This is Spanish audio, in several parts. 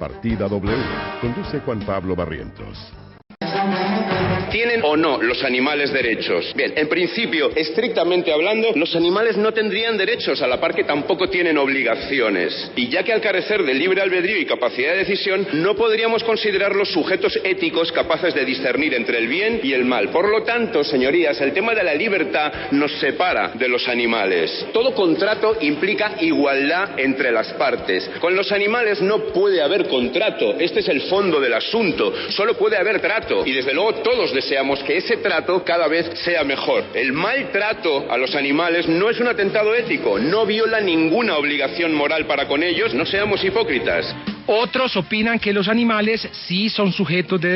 Partida W. Conduce Juan Pablo Barrientos. ¿Tienen o no los animales derechos? Bien, en principio, estrictamente hablando, los animales no tendrían derechos, a la par que tampoco tienen obligaciones. Y ya que al carecer de libre albedrío y capacidad de decisión, no podríamos considerarlos sujetos éticos capaces de discernir entre el bien y el mal. Por lo tanto, señorías, el tema de la libertad nos separa de los animales. Todo contrato implica igualdad entre las partes. Con los animales no puede haber contrato. Este es el fondo del asunto. Solo puede haber trato. Y desde luego todos deseamos que ese trato cada vez sea mejor. El maltrato a los animales no es un atentado ético, no viola ninguna obligación moral para con ellos, no seamos hipócritas. Otros opinan que los animales sí son sujetos de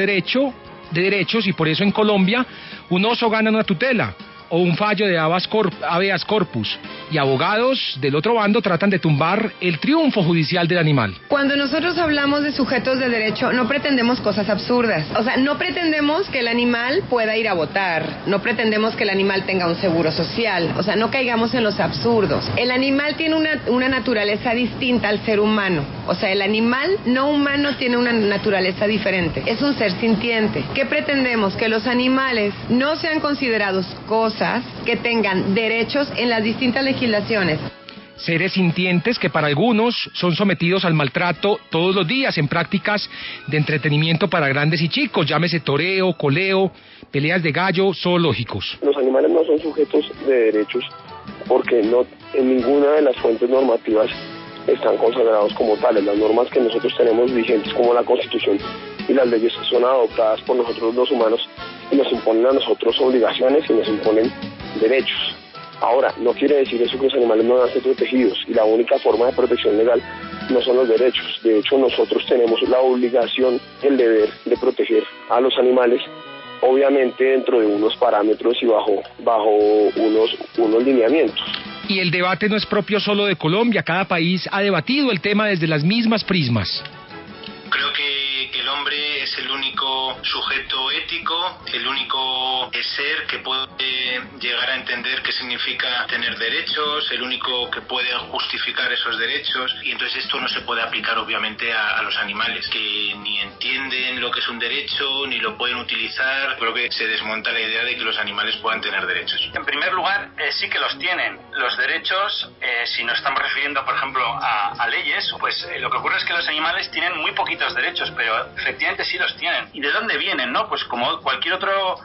derechos y por eso en Colombia un oso gana una tutela o un fallo de habeas corpus, y abogados del otro bando tratan de tumbar el triunfo judicial del animal. Cuando nosotros hablamos de sujetos de derecho, no pretendemos cosas absurdas. O sea, no pretendemos que el animal pueda ir a votar, no pretendemos que el animal tenga un seguro social, o sea, no caigamos en los absurdos. El animal tiene una naturaleza distinta al ser humano, o sea, el animal no humano tiene una naturaleza diferente, es un ser sintiente. ¿Qué pretendemos? Que los animales no sean considerados cosas que tengan derechos en las distintas legislaciones. Seres sintientes que para algunos son sometidos al maltrato todos los días en prácticas de entretenimiento para grandes y chicos, llámese toreo, coleo, peleas de gallo, zoológicos. Los animales no son sujetos de derechos porque no en ninguna de las fuentes normativas están consagrados como tales. Las normas que nosotros tenemos vigentes, como la Constitución y las leyes, son adoptadas por nosotros los humanos y nos imponen a nosotros obligaciones y nos imponen derechos. Ahora, no quiere decir eso que los animales no van a ser protegidos, y la única forma de protección legal no son los derechos. De hecho, nosotros tenemos la obligación, el deber de proteger a los animales, obviamente dentro de unos parámetros y bajo unos lineamientos. Y el debate no es propio solo de Colombia, cada país ha debatido el tema desde las mismas prismas. Creo que el hombre es el único sujeto ético, el único ser que puede llegar a entender qué significa tener derechos, el único que puede justificar esos derechos, y entonces esto no se puede aplicar obviamente a los animales, que ni entienden lo que es un derecho, ni lo pueden utilizar. Creo que se desmonta la idea de que los animales puedan tener derechos. En primer lugar, sí que los tienen. Los derechos, si nos estamos refiriendo, por ejemplo, a leyes, pues lo que ocurre es que los animales tienen muy poquitos derechos, pero efectivamente sí los tienen. ¿Y de dónde vienen, no? Pues como cualquier otro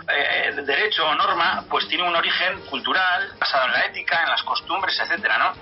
derecho o norma, pues tiene un origen cultural, basado en la ética, en las costumbres, etcétera, ¿no?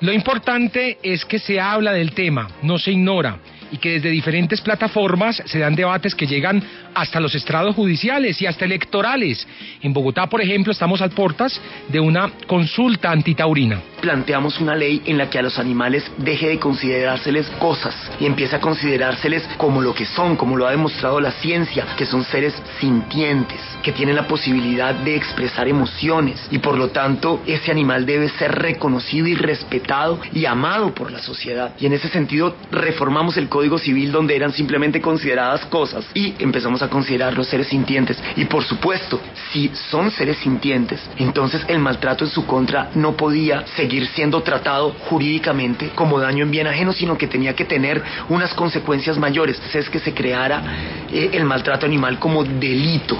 Lo importante es que se habla del tema, no se ignora, y que desde diferentes plataformas se dan debates que llegan hasta los estrados judiciales y hasta electorales. En Bogotá, por ejemplo, estamos a puertas de una consulta antitaurina. Planteamos una ley en la que a los animales deje de considerárseles cosas y empiece a considerárseles como lo que son, como lo ha demostrado la ciencia, que son seres sintientes, que tienen la posibilidad de expresar emociones, y por lo tanto ese animal debe ser reconocido y respetado y amado por la sociedad. Y en ese sentido reformamos el Código Civil, donde eran simplemente consideradas cosas, y empezamos a considerarlos seres sintientes. Y por supuesto, si son seres sintientes, entonces el maltrato en su contra no podía seguir siendo tratado jurídicamente como daño en bien ajeno, sino que tenía que tener unas consecuencias mayores. Es que se creara el maltrato animal como delito.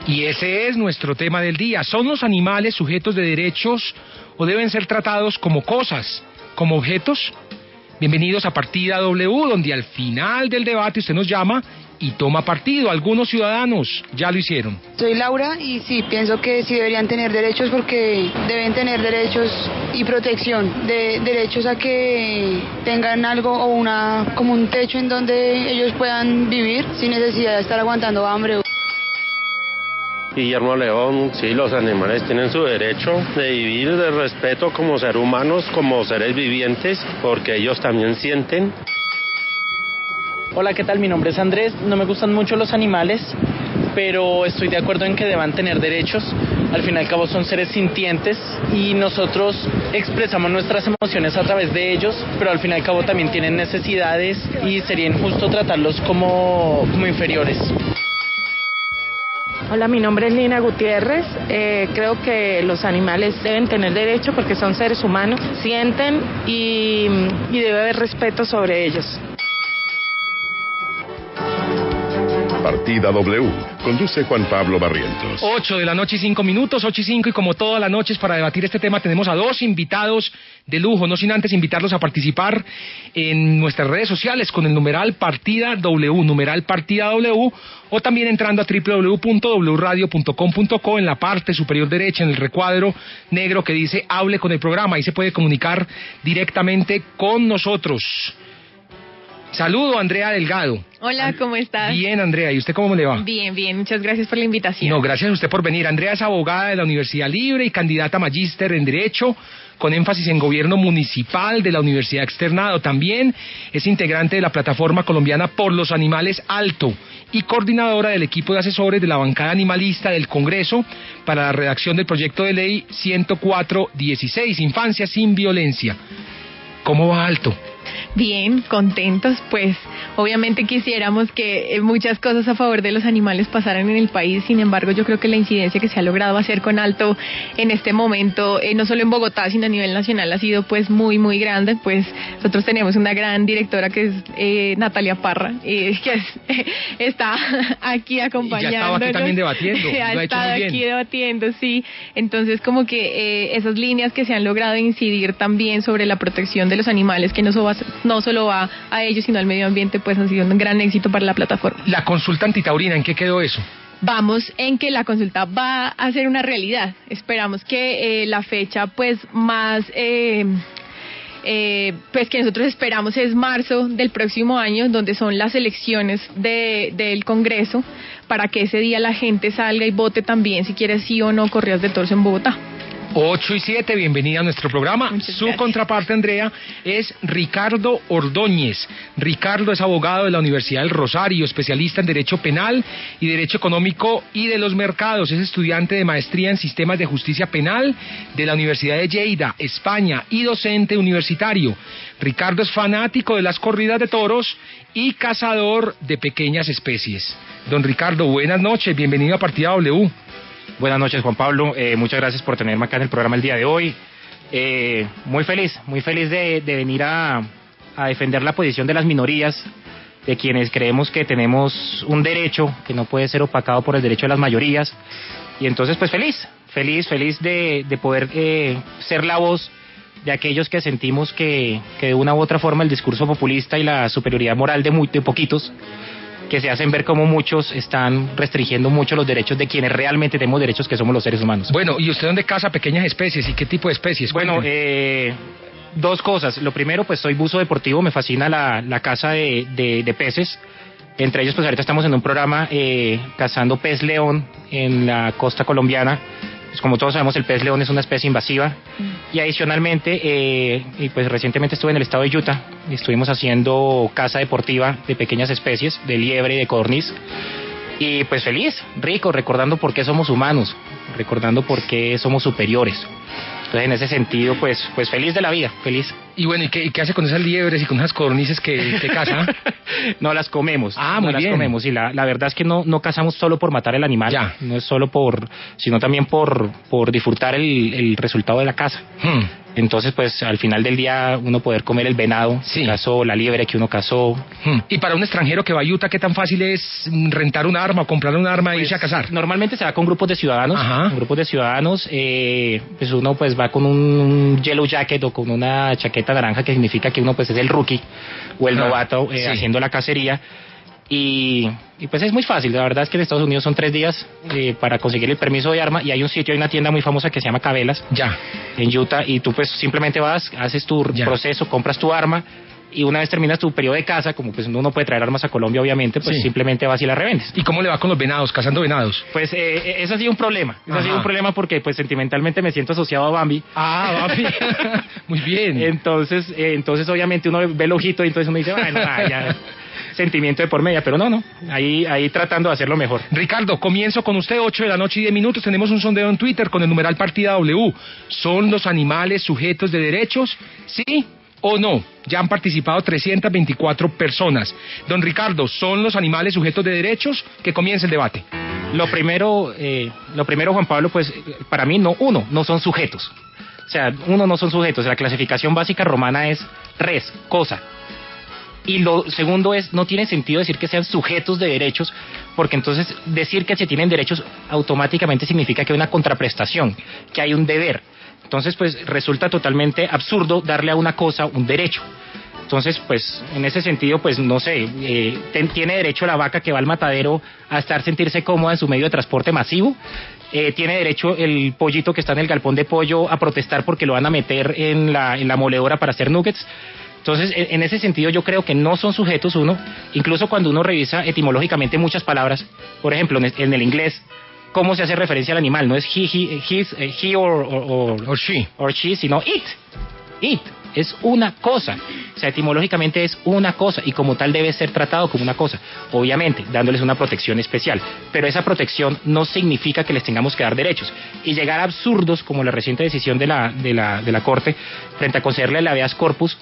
Y ese es nuestro tema del día. ¿Son los animales sujetos de derechos o deben ser tratados como cosas, como objetos? Bienvenidos a Partida W, donde al final del debate usted nos llama y toma partido. Algunos ciudadanos ya lo hicieron. Soy Laura y sí, pienso que sí deberían tener derechos, porque deben tener derechos y protección, de derechos a que tengan algo o como un techo en donde ellos puedan vivir sin necesidad de estar aguantando hambre. Guillermo León, sí, los animales tienen su derecho de vivir, de respeto como seres humanos, como seres vivientes, porque ellos también sienten. Hola, ¿qué tal? Mi nombre es Andrés. No me gustan mucho los animales, pero estoy de acuerdo en que deban tener derechos. Al fin y al cabo son seres sintientes y nosotros expresamos nuestras emociones a través de ellos, pero al fin y al cabo también tienen necesidades y sería injusto tratarlos como inferiores. Hola, mi nombre es Lina Gutiérrez. Creo que los animales deben tener derecho porque son seres humanos, sienten y debe haber respeto sobre ellos. Partida W. Conduce Juan Pablo Barrientos. 8 de la noche y 5 minutos, 8 y 5, y como todas las noches para debatir este tema tenemos a dos invitados de lujo, no sin antes invitarlos a participar en nuestras redes sociales con el numeral Partida W, o también entrando a www.wradio.com.co en la parte superior derecha, en el recuadro negro que dice Hable con el programa. Ahí se puede comunicar directamente con nosotros. Saludo a Andrea Delgado. Hola, ¿cómo estás? Bien, Andrea, ¿y usted cómo le va? Bien, muchas gracias por la invitación. No, gracias a usted por venir. Andrea es abogada de la Universidad Libre y candidata a magíster en Derecho, con énfasis en gobierno municipal de la Universidad Externado. También es integrante de la plataforma colombiana Por los Animales Alto y coordinadora del equipo de asesores de la bancada animalista del Congreso para la redacción del proyecto de ley 104-16, Infancia sin Violencia. ¿Cómo va Alto? Bien, contentos, pues obviamente quisiéramos que muchas cosas a favor de los animales pasaran en el país. Sin embargo, yo creo que la incidencia que se ha logrado hacer con Alto en este momento, no solo en Bogotá, sino a nivel nacional, ha sido pues muy grande. Pues nosotros tenemos una gran directora que es Natalia Parra, que está aquí acompañándonos. Ya estaba aquí también debatiendo. Ha estado aquí debatiendo, sí. Entonces como que esas líneas que se han logrado incidir también sobre la protección de los animales, que no solo va a ellos, sino al medio ambiente, pues han sido un gran éxito para la plataforma. La consulta antitaurina, ¿en qué quedó eso? Vamos en que la consulta va a ser una realidad. Esperamos que la fecha pues más pues que nosotros esperamos es marzo del próximo año, donde son las elecciones del Congreso, para que ese día la gente salga y vote también si quiere sí o no corridas de toros en Bogotá. 8 y 7, bienvenida a nuestro programa. Su contraparte, Andrea, es Ricardo Ordóñez. Ricardo es abogado de la Universidad del Rosario, especialista en Derecho Penal y Derecho Económico y de los Mercados. Es estudiante de maestría en Sistemas de Justicia Penal de la Universidad de Lleida, España, y docente universitario. Ricardo es fanático de las corridas de toros y cazador de pequeñas especies. Don Ricardo, buenas noches, bienvenido a Partida W. Buenas noches, Juan Pablo, muchas gracias por tenerme acá en el programa el día de hoy. Muy feliz de venir a defender la posición de las minorías, de quienes creemos que tenemos un derecho que no puede ser opacado por el derecho de las mayorías. Y entonces pues feliz de poder ser la voz de aquellos que sentimos que de una u otra forma el discurso populista y la superioridad moral de poquitos, que se hacen ver como muchos están restringiendo mucho los derechos de quienes realmente tenemos derechos, que somos los seres humanos. Bueno, ¿y usted dónde caza pequeñas especies y qué tipo de especies? Bueno, dos cosas. Lo primero, pues soy buzo deportivo, me fascina la caza de peces. Entre ellos, pues ahorita estamos en un programa cazando pez león en la costa colombiana. Pues como todos sabemos, el pez león es una especie invasiva. Y adicionalmente, y pues recientemente estuve en el estado de Utah y estuvimos haciendo caza deportiva de pequeñas especies, de liebre y de codorniz. Y pues feliz, rico, recordando por qué somos humanos, recordando por qué somos superiores. Entonces en ese sentido, pues feliz de la vida, feliz. Y bueno, ¿y qué hace con esas liebres y con esas codornices que caza? No las comemos. Ah, muy bien. Las comemos, y la verdad es que no cazamos solo por matar el animal, ya. No es solo sino también por disfrutar el resultado de la caza. Entonces, pues al final del día uno poder comer el venado que cazó, la liebre que uno cazó. Y para un extranjero que va a Utah, ¿qué tan fácil es rentar un arma o comprar un arma e irse a cazar? Normalmente se va con grupos de ciudadanos. Pues uno pues va con un yellow jacket o con una chaqueta naranja, que significa que uno pues es el rookie o el novato haciendo la cacería. Y pues es muy fácil. La verdad es que en Estados Unidos son 3 días para conseguir el permiso de arma, y hay una tienda muy famosa que se llama Cabela's en Utah, y tú pues simplemente vas, haces tu proceso, compras tu arma, y una vez terminas tu periodo de caza, como pues uno no puede traer armas a Colombia obviamente, pues simplemente vas y las revendes. ¿Y cómo le va con los venados, cazando venados? Pues eso ha sido un problema, porque pues sentimentalmente me siento asociado a Bambi. Ah, Bambi. Muy bien. Entonces obviamente uno ve el ojito y entonces uno dice, bueno, ya sentimiento de por media, pero no, ahí tratando de hacerlo mejor. Ricardo, comienzo con usted, 8 de la noche y 10 minutos, tenemos un sondeo en Twitter con el numeral Partida W. ¿Son los animales sujetos de derechos? ¿Sí o no? Ya han participado 324 personas. Don Ricardo, ¿son los animales sujetos de derechos? Que comience el debate. Lo primero, Juan Pablo, pues para mí no son sujetos. O sea, no son sujetos. La clasificación básica romana es res, cosa. Y lo segundo es, no tiene sentido decir que sean sujetos de derechos, porque entonces decir que se tienen derechos automáticamente significa que hay una contraprestación, que hay un deber. Entonces, pues resulta totalmente absurdo darle a una cosa un derecho. Entonces, pues, en ese sentido, pues, no sé, tiene derecho la vaca que va al matadero a sentirse cómoda en su medio de transporte masivo. Tiene derecho el pollito que está en el galpón de pollo a protestar porque lo van a meter en la moledora para hacer nuggets. Entonces, en ese sentido, yo creo que no son sujetos uno, incluso cuando uno revisa etimológicamente muchas palabras, por ejemplo, en el inglés, cómo se hace referencia al animal, no es he or she, sino it. Es una cosa, o sea, etimológicamente es una cosa y como tal debe ser tratado como una cosa, obviamente dándoles una protección especial, pero esa protección no significa que les tengamos que dar derechos y llegar a absurdos como la reciente decisión de la Corte frente a concederle el habeas corpus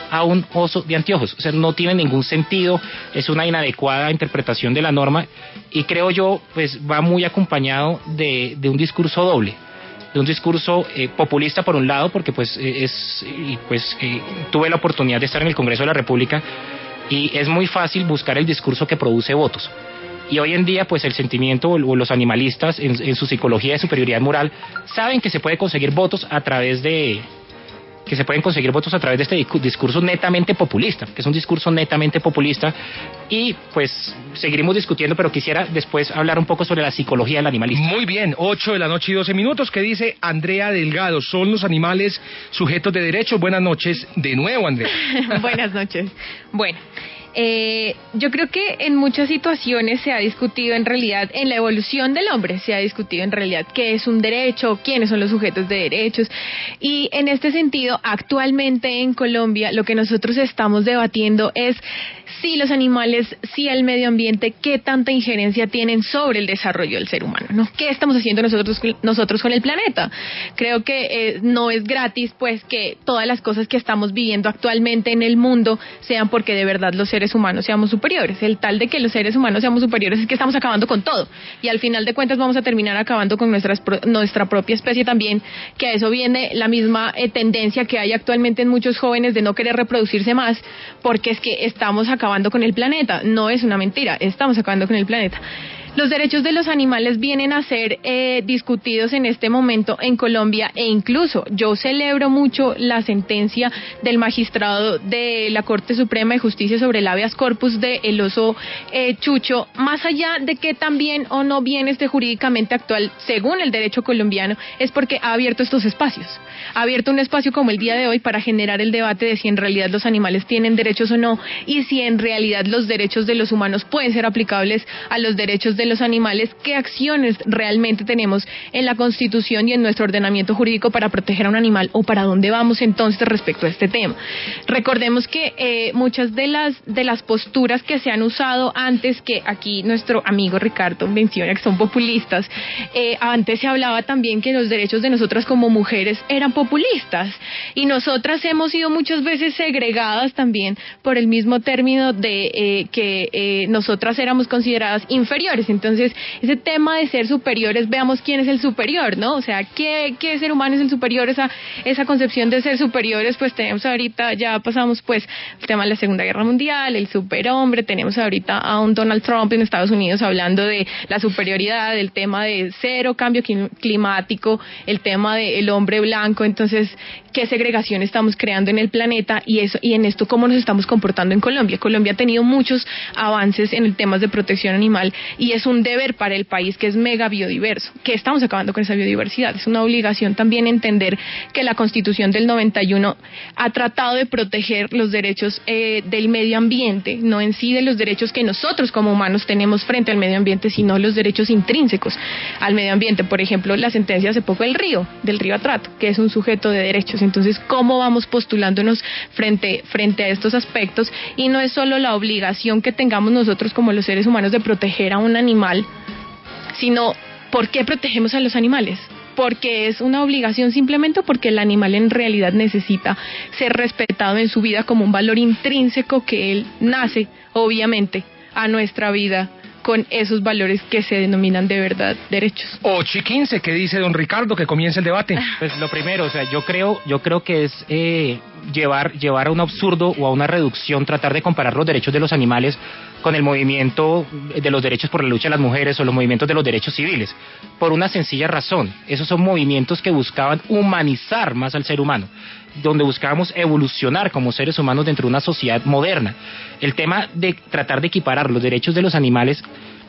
a un oso de anteojos. O sea, no tiene ningún sentido, es una inadecuada interpretación de la norma y creo yo, pues va muy acompañado de un discurso doble. De un discurso populista por un lado, porque tuve la oportunidad de estar en el Congreso de la República y es muy fácil buscar el discurso que produce votos. Y hoy en día, pues el sentimiento o los animalistas en su psicología de superioridad moral saben que se puede conseguir votos a través de este discurso netamente populista, que es un discurso netamente populista, y pues seguiremos discutiendo, pero quisiera después hablar un poco sobre la psicología del animalista. Muy bien, 8:12 p.m, ¿qué dice Andrea Delgado? ¿Son los animales sujetos de derechos? Buenas noches de nuevo, Andrea. Buenas noches. Bueno, yo creo que en muchas situaciones se ha discutido en realidad, en la evolución del hombre, se ha discutido en realidad qué es un derecho, quiénes son los sujetos de derechos, y en este sentido, actualmente en Colombia, lo que nosotros estamos debatiendo es si los animales, si el medio ambiente, qué tanta injerencia tienen sobre el desarrollo del ser humano, ¿no? ¿Qué estamos haciendo nosotros con el planeta? Creo que no es gratis, pues, que todas las cosas que estamos viviendo actualmente en el mundo sean porque de verdad los seres humanos seamos superiores. El tal de que los seres humanos seamos superiores es que estamos acabando con todo, y al final de cuentas vamos a terminar acabando con nuestra propia especie también, que a eso viene la misma tendencia que hay actualmente en muchos jóvenes de no querer reproducirse más, porque es que estamos acabando con el planeta. No es una mentira, estamos acabando con el planeta. Los derechos de los animales vienen a ser discutidos en este momento en Colombia, e incluso yo celebro mucho la sentencia del magistrado de la Corte Suprema de Justicia sobre el habeas corpus del oso Chucho, más allá de que también o no bien esté jurídicamente actual según el derecho colombiano, es porque ha abierto estos espacios. Ha abierto un espacio como el día de hoy para generar el debate de si en realidad los animales tienen derechos o no, y si en realidad los derechos de los humanos pueden ser aplicables a los derechos de los animales, qué acciones realmente tenemos en la Constitución y en nuestro ordenamiento jurídico para proteger a un animal, o para dónde vamos entonces respecto a este tema. Recordemos que muchas de las posturas que se han usado antes, que aquí nuestro amigo Ricardo menciona que son populistas, antes se hablaba también que los derechos de nosotras como mujeres eran populistas, y nosotras hemos sido muchas veces segregadas también por el mismo término de que nosotras éramos consideradas inferiores. Entonces, ese tema de ser superiores, veamos quién es el superior, ¿no? O sea, ¿qué ser humano es el superior? Esa concepción de ser superiores, pues tenemos ahorita, ya pasamos pues el tema de la Segunda Guerra Mundial, el superhombre, tenemos ahorita a un Donald Trump en Estados Unidos hablando de la superioridad, el tema de cero cambio climático, el tema del hombre blanco. Entonces, ¿qué segregación estamos creando en el planeta? Y en esto, ¿cómo nos estamos comportando en Colombia? Colombia ha tenido muchos avances en el tema de protección animal, y es un deber para el país que es mega biodiverso, que estamos acabando con esa biodiversidad. Es una obligación también entender que la Constitución del 91 ha tratado de proteger los derechos del medio ambiente, no en sí de los derechos que nosotros como humanos tenemos frente al medio ambiente, sino los derechos intrínsecos al medio ambiente. Por ejemplo, la sentencia hace poco del río Atrato, que es un sujeto de derechos. Entonces, ¿cómo vamos postulándonos frente a estos aspectos? Y no es solo la obligación que tengamos nosotros como los seres humanos de proteger a un animal, sino ¿por qué protegemos a los animales? Porque es una obligación, simplemente porque el animal en realidad necesita ser respetado en su vida como un valor intrínseco que él nace, obviamente, a nuestra vida con esos valores que se denominan de verdad derechos. 8:15, ¿qué dice don Ricardo? Que comience el debate. Pues lo primero, o sea, yo creo que es llevar a un absurdo o a una reducción, tratar de comparar los derechos de los animales con el movimiento de los derechos por la lucha de las mujeres o los movimientos de los derechos civiles, por una sencilla razón. Esos son movimientos que buscaban humanizar más al ser humano, donde buscábamos evolucionar como seres humanos dentro de una sociedad moderna. El tema de tratar de equiparar los derechos de los animales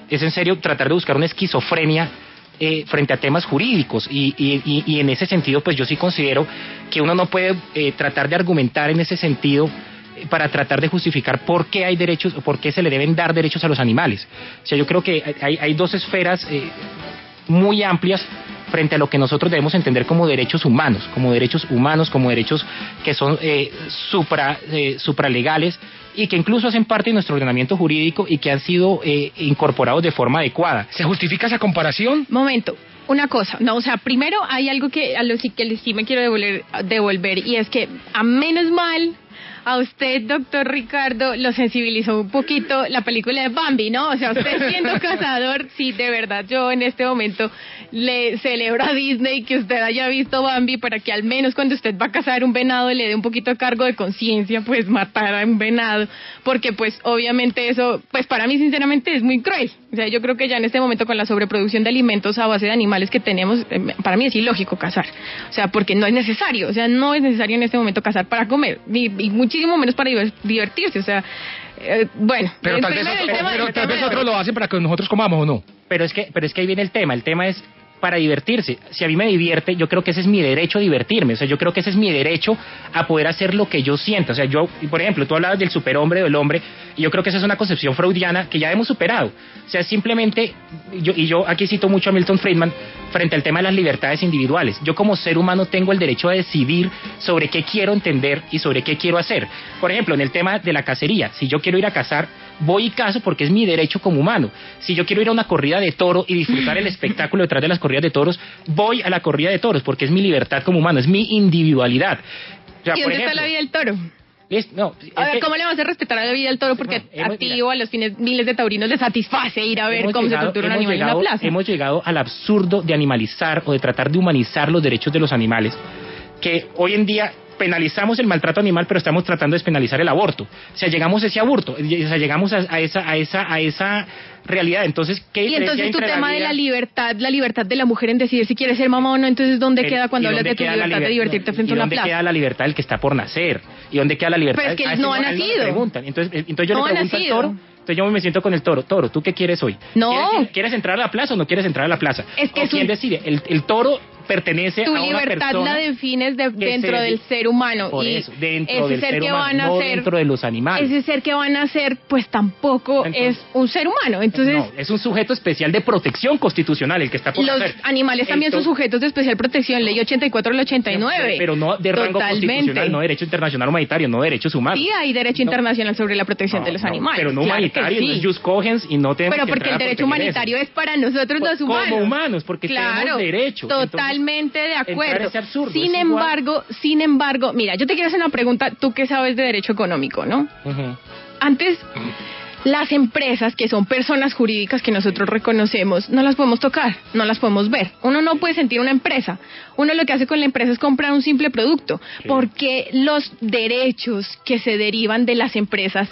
es en serio tratar de buscar una esquizofrenia frente a temas jurídicos y en ese sentido pues yo sí considero que uno no puede tratar de argumentar en ese sentido para tratar de justificar por qué hay derechos o por qué se le deben dar derechos a los animales. O sea, yo creo que hay dos esferas muy amplias frente a lo que nosotros debemos entender como derechos humanos, como derechos que son supralegales y que incluso hacen parte de nuestro ordenamiento jurídico y que han sido incorporados de forma adecuada. ¿Se justifica esa comparación? Momento. Una cosa, no, o sea, primero hay algo que a lo que sí me quiero devolver y es que a menos mal a usted, doctor Ricardo, lo sensibilizó un poquito la película de Bambi, ¿no? O sea, usted siendo cazador, sí, de verdad, yo en este momento le celebro a Disney que usted haya visto Bambi para que al menos cuando usted va a cazar un venado le dé un poquito de cargo de conciencia, pues matar a un venado, porque pues obviamente eso, pues para mí sinceramente es muy cruel. O sea, yo creo que ya en este momento con la sobreproducción de alimentos a base de animales que tenemos, para mí es ilógico cazar. O sea, porque no es necesario, o sea, no es necesario en este momento cazar para comer, y muchísimo menos para divertirse, o sea, bueno. Pero tal vez otros lo hacen para que nosotros comamos, ¿o no? Pero es que ahí viene el tema es para divertirse. Si a mí me divierte, yo creo que ese es mi derecho a divertirme, o sea, yo creo que ese es mi derecho a poder hacer lo que yo sienta. O sea, yo, por ejemplo, tú hablabas del superhombre o del hombre, y yo creo que esa es una concepción freudiana que ya hemos superado. O sea, simplemente, yo aquí cito mucho a Milton Friedman frente al tema de las libertades individuales. Yo como ser humano tengo el derecho a decidir sobre qué quiero entender y sobre qué quiero hacer. Por ejemplo, en el tema de la cacería, si yo quiero ir a cazar, voy y cazo porque es mi derecho como humano. Si yo quiero ir a una corrida de toro y disfrutar el espectáculo detrás de las corridas de toros, voy a la corrida de toros porque es mi libertad como humano, es mi individualidad. O sea, ¿y dónde está la vida del toro? A ver, ¿cómo le vas a respetar a la vida del toro? Porque a ti o a los miles de taurinos les satisface ir a ver cómo se tortura un animal en la plaza. Hemos llegado al absurdo de animalizar o de tratar de humanizar los derechos de los animales, que hoy en día penalizamos el maltrato animal, pero estamos tratando de despenalizar el aborto. O sea, llegamos a ese aborto, o sea, llegamos a esa realidad. Entonces, ¿qué y entonces tu tema de la libertad de la mujer en decidir si quiere ser mamá o no, entonces ¿dónde queda cuando hablas de tu libertad de divertirte frente a una plaza? ¿Y dónde queda la libertad del que está por nacer? ¿Y dónde queda la libertad? Pues que él no ha nacido. Entonces yo le pregunto al toro. Entonces yo me siento con el toro. Toro, ¿tú qué quieres hoy? No. ¿Quieres entrar a la plaza o no quieres entrar a la plaza? Es que ¿quién decide? El toro pertenece a una persona. Tu libertad la defines dentro del ser humano. Por y eso, dentro del ser ser que humano, van a no ser, dentro de los animales. Ese ser que van a ser, pues tampoco es un ser humano. Entonces, no, es un sujeto especial de protección constitucional el que está por los hacer. Animales también son sujetos de especial protección, ley 84 del 89. Pero no de rango constitucional, no derecho internacional humanitario, no derechos humanos. Sí hay derecho internacional sobre la protección de los animales. Pero no humanitario, no es just cogens y no tenemos. Pero porque el derecho humanitario es para nosotros los humanos. Como humanos, porque tenemos derecho. Totalmente de acuerdo. Absurdo, sin embargo, mira, yo te quiero hacer una pregunta, tú que sabes de derecho económico, ¿no? Antes, las empresas, que son personas jurídicas que nosotros reconocemos, no las podemos tocar, no las podemos ver. Uno no puede sentir una empresa. Uno lo que hace con la empresa es comprar un simple producto. Sí. Porque los derechos que se derivan de las empresas,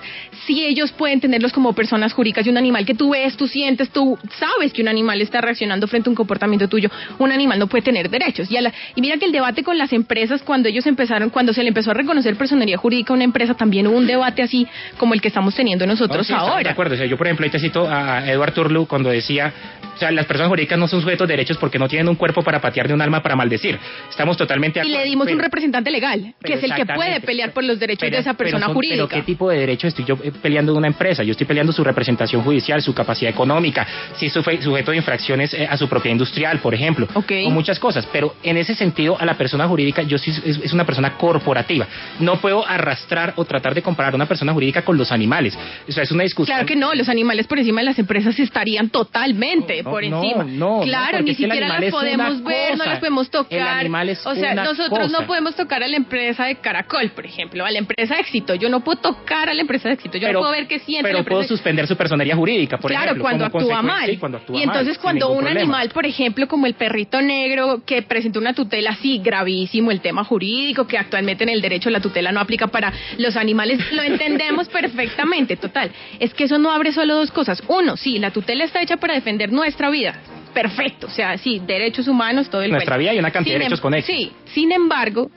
si ellos pueden tenerlos como personas jurídicas, y un animal que tú ves, tú sientes, tú sabes que un animal está reaccionando frente a un comportamiento tuyo, un animal no puede tener derechos. Y mira que el debate con las empresas, cuando se le empezó a reconocer personería jurídica a una empresa, también hubo un debate así como el que estamos teniendo nosotros ahora. De acuerdo, o sea, yo por ejemplo ahí te cito a Edward Turlough cuando decía, o sea, las personas jurídicas no son sujetos de derechos porque no tienen un cuerpo para patear de un alma para maldecir. Estamos totalmente de acuerdo. Y le dimos un representante legal, que es el que puede pelear por los derechos de esa persona jurídica. Pero ¿qué tipo de derecho estoy yo peleando de una empresa? Yo estoy peleando su representación judicial, su capacidad económica, si es sujeto de infracciones a su propiedad industrial, por ejemplo, o muchas cosas. Pero en ese sentido, a la persona jurídica, yo sí es una persona corporativa. No puedo arrastrar o tratar de comparar a una persona jurídica con los animales. O sea, es una discusión. Claro que no, los animales por encima de las empresas estarían totalmente, por encima. Claro, ni siquiera las podemos ver, no las podemos tocar. O sea, nosotros no podemos tocar a la empresa de Caracol, por ejemplo, a la empresa de Éxito. Yo no puedo tocar a la empresa de Éxito. Yo no puedo ver qué siente. Pero puedo suspender su personería jurídica, por ejemplo. Claro, cuando actúa mal. Y entonces cuando un animal, por ejemplo, como el perrito negro, que presentó una tutela, sí, gravísimo el tema jurídico, que actualmente en el derecho la tutela no aplica para los animales, lo entendemos perfectamente, total. Es que eso no abre solo dos cosas. Uno, sí, la tutela está hecha para defender nuestra vida. Perfecto, o sea, sí, derechos humanos, todo el nuestra vida y una cantidad de derechos conexos. Sí, sin embargo,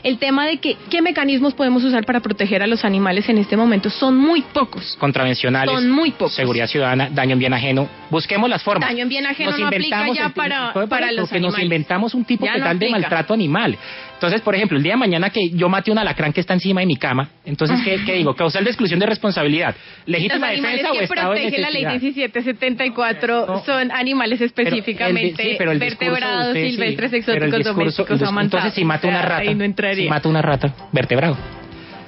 el tema de que qué mecanismos podemos usar para proteger a los animales en este momento son muy pocos. Contravencionales, son muy pocos. Seguridad ciudadana, daño en bien ajeno. Busquemos las formas. Daño en bien ajeno no aplica ya para los animales. Porque nos inventamos un tipo que tal de maltrato animal. Entonces, por ejemplo, el día de mañana que yo mate un alacrán que está encima de mi cama, entonces, ¿qué digo? Causal de exclusión de responsabilidad. ¿Legítima defensa o estado de necesidad? Los animales que protege la ley 1774 son animales específicamente vertebrados, silvestres, exóticos, domésticos o amantados. Entonces, si mato una rata, vertebrado.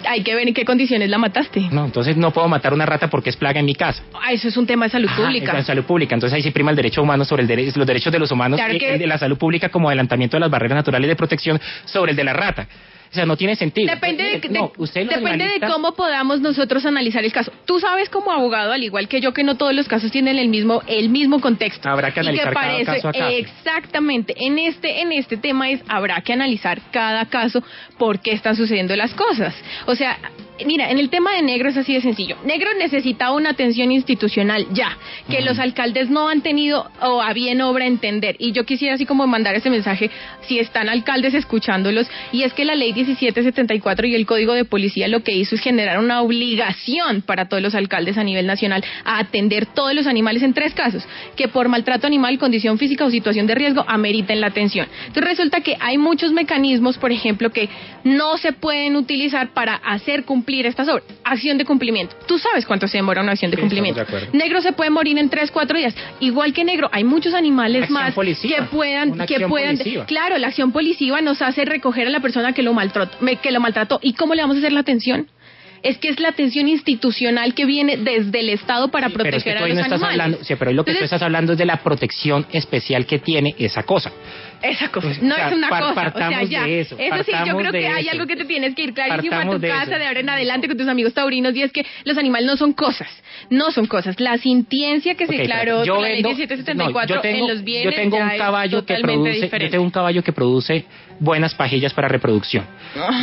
Hay que ver en qué condiciones la mataste. No, entonces no puedo matar una rata porque es plaga en mi casa. Eso es un tema de salud pública. Es de salud pública, entonces ahí se prima el derecho humano sobre los derechos de los humanos, claro el de la salud pública como adelantamiento de las barreras naturales de protección sobre el de la rata. O sea, no tiene sentido. Depende de cómo podamos nosotros analizar el caso. Tú sabes como abogado, al igual que yo, que no todos los casos tienen el mismo contexto. Habrá que analizar cada caso a caso. Exactamente. En este tema habrá que analizar cada caso por qué están sucediendo las cosas. O sea, mira, en el tema de Negro es así de sencillo. Negro necesitaba una atención institucional ya, que los alcaldes no han tenido o a bien obra entender. Y yo quisiera así como mandar ese mensaje, si están alcaldes escuchándolos, y es que la ley 1774 y el Código de Policía lo que hizo es generar una obligación para todos los alcaldes a nivel nacional a atender todos los animales en 3 casos, que por maltrato animal, condición física o situación de riesgo ameriten la atención. Entonces resulta que hay muchos mecanismos, por ejemplo, que no se pueden utilizar para hacer cumplir estas obras. Acción de cumplimiento. Tú sabes cuánto se demora una acción de cumplimiento. Negro se puede morir en 3-4 días. Igual que Negro, hay muchos animales más que puedan. Claro, la acción policiva nos hace recoger a la persona que lo maltrató. ¿Y cómo le vamos a hacer la atención? Es que es la atención institucional que viene desde el Estado para proteger a los animales. Pero lo que tú estás hablando es de la protección especial que tiene esa cosa. Esa cosa, no es una cosa, o sea, ya, eso sí, yo creo que hay algo que te tienes que ir clarísimo a tu casa de ahora en adelante con tus amigos taurinos, y es que los animales no son cosas, la sintiencia que se declaró con la ley 1774 en los bienes yo tengo un caballo que produce buenas pajillas para reproducción.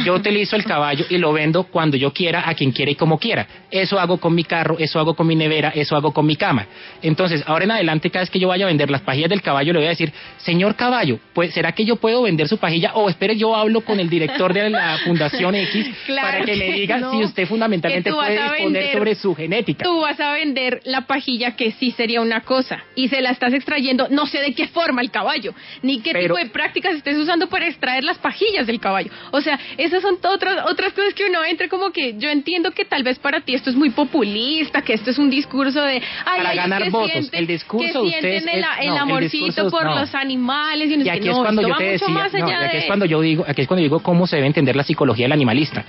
Yo utilizo el caballo y lo vendo cuando yo quiera, a quien quiera y como quiera. Eso hago con mi carro, eso hago con mi nevera, eso hago con mi cama. Entonces, ahora en adelante, cada vez que yo vaya a vender las pajillas del caballo, le voy a decir, señor caballo, pues, ¿será que yo puedo vender su pajilla? O espere, yo hablo con el director de la Fundación X para que me diga si usted fundamentalmente puede disponer sobre su genética. Tú vas a vender la pajilla que sí sería una cosa y se la estás extrayendo, no sé de qué forma el caballo, ni qué tipo de prácticas estés usando para extraer las pajillas del caballo. O sea, esas son otras cosas que uno entra como que yo entiendo que tal vez para ti esto es muy populista, que esto es un discurso de para ganar votos. El discurso de ustedes el amorcito por los animales y aquí es cuando yo te decía, aquí es cuando yo digo cómo se debe entender la psicología del animalista.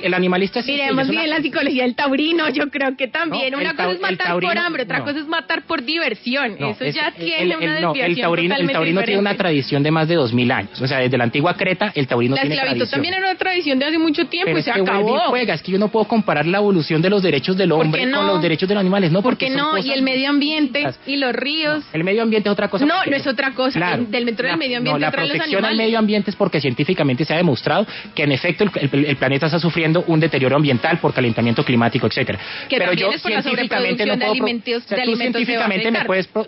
El animalista sí. Miremos bien la psicología del taurino, yo creo que también. Una cosa es matar por hambre, otra cosa es matar por diversión. Eso ya tiene una desviación. El taurino tiene una tradición de más de 2000 años. O sea, desde la antigua Creta, el taurino tiene tradición. La esclavitud también era una tradición de hace mucho tiempo y se acabó. Es que yo no puedo comparar la evolución de los derechos del hombre con los derechos de los animales. No, porque no, y el medio ambiente y los ríos. El medio ambiente es otra cosa. No es otra cosa. Claro. Dentro del medio ambiente la protección al medio ambiente es porque científicamente se ha demostrado que en efecto el planeta está sufriendo un deterioro ambiental por calentamiento climático, etcétera. Pero yo científicamente no puedo. Tú científicamente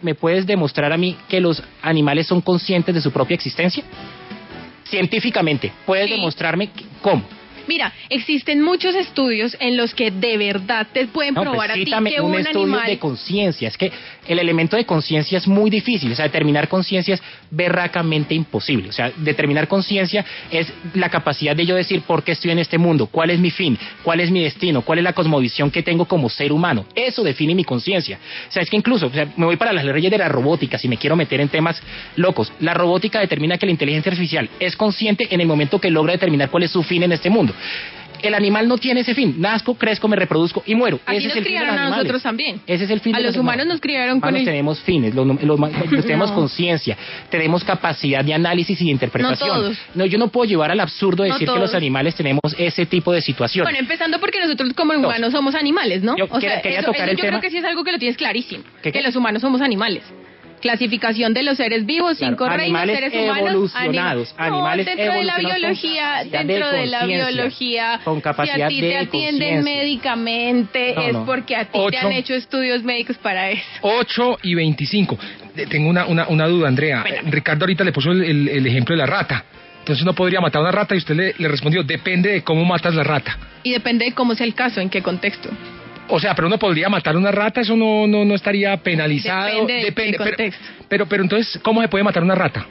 me puedes demostrar a mí que los animales son conscientes de su propia existencia. Científicamente, ¿puedes demostrarme cómo? Mira, existen muchos estudios en los que de verdad te pueden probar a ti que un estudio animal... de conciencia. Es que el elemento de conciencia es muy difícil. O sea, determinar conciencia es berracamente imposible. O sea, determinar conciencia es la capacidad de yo decir por qué estoy en este mundo, cuál es mi fin, cuál es mi destino, cuál es la cosmovisión que tengo como ser humano. Eso define mi conciencia. O sea, es que incluso, me voy para las leyes de la robótica si me quiero meter en temas locos. La robótica determina que la inteligencia artificial es consciente en el momento que logra determinar cuál es su fin en este mundo. El animal no tiene ese fin. Nazco, crezco, me reproduzco y muero. Así ese nos es el fin de criaron los a animales. nosotros también. Ese es el fin a de los humanos nos criaron con el... tenemos fines, tenemos conciencia, tenemos capacidad de análisis y de interpretación. No todos. No, yo no puedo llevar al absurdo de No decir que todos. los animales tenemos ese tipo de situación. Bueno, empezando porque nosotros como humanos somos animales, ¿no? Yo O sea, quería eso tocar el yo tema. creo que sí es algo que lo tienes clarísimo. ¿Qué? Que los humanos somos animales. Clasificación de los seres vivos, Claro, 5 reinos, animales seres humanos, evolucionados, animales dentro de la evolucionados biología, con capacidad dentro de la conciencia, biología, con capacidad si a ti de te atienden conciencia. médicamente, No, es no. porque a ti te 8. han hecho estudios médicos para eso. 8:25. Tengo una duda, Andrea. Ricardo ahorita le puso el ejemplo de la rata. Entonces uno podría matar a una rata y usted le respondió, depende de cómo matas la rata. Y depende de cómo sea el caso, en qué contexto. O sea, pero uno podría matar una rata, eso no estaría penalizado. Depende de qué contexto. Pero entonces, ¿cómo se puede matar una rata?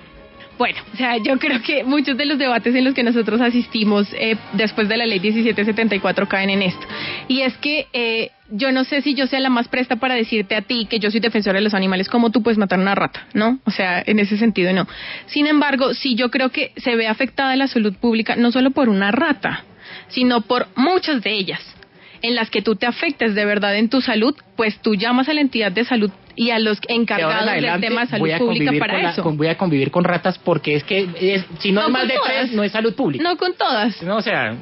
Bueno, o sea, yo creo que muchos de los debates en los que nosotros asistimos después de la ley 1774 caen en esto. Y es que yo no sé si yo sea la más presta para decirte a ti que yo soy defensora de los animales, como tú puedes matar una rata, ¿no? O sea, en ese sentido no. Sin embargo, sí yo creo que se ve afectada la salud pública no solo por una rata, sino por muchas de ellas, en las que tú te afectes de verdad en tu salud, pues tú llamas a la entidad de salud y a los encargados del tema de salud pública para eso. Voy a convivir con ratas porque es que si no es más de con 3, todas. no es salud pública. No con todas. No, o sea,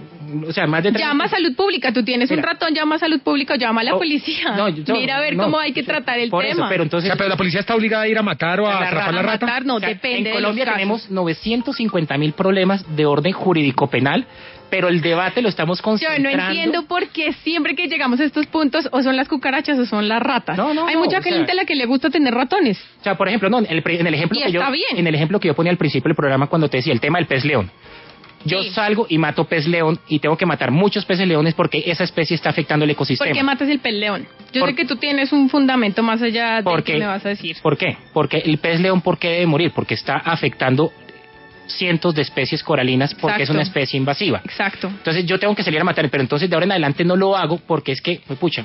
más de 3. Llama a salud pública, tú tienes un ratón, llama a salud pública o llama a la policía. Mira a ver cómo hay que tratar el por tema. Eso, pero entonces, O sea, pero la policía está obligada a ir a matar o a atrapar la rata. Matar, no, o sea, depende en de Colombia los casos. tenemos 950.000 problemas de orden jurídico penal, pero el debate lo estamos Yo concentrando. no entiendo por qué siempre que llegamos a estos puntos o son las cucarachas o son las ratas. Hay no, mucha o sea, gente a la que le gusta tener ratones. O sea, por ejemplo, en el ejemplo Y que está bien. en el ejemplo que yo ponía al principio del programa cuando te decía el tema del pez león. Yo salgo y mato pez león y tengo que matar muchos peces leones porque esa especie está afectando el ecosistema. ¿Por qué matas el pez león? Yo sé que tú tienes un fundamento más allá de lo Porque- que me vas a decir. ¿Por qué? Porque el pez león, ¿por qué debe morir? Porque está afectando cientos de especies coralinas porque es Exacto. una especie invasiva. Exacto. Entonces yo tengo que salir a matar, pero entonces de ahora en adelante no lo hago porque es que, pues, pucha,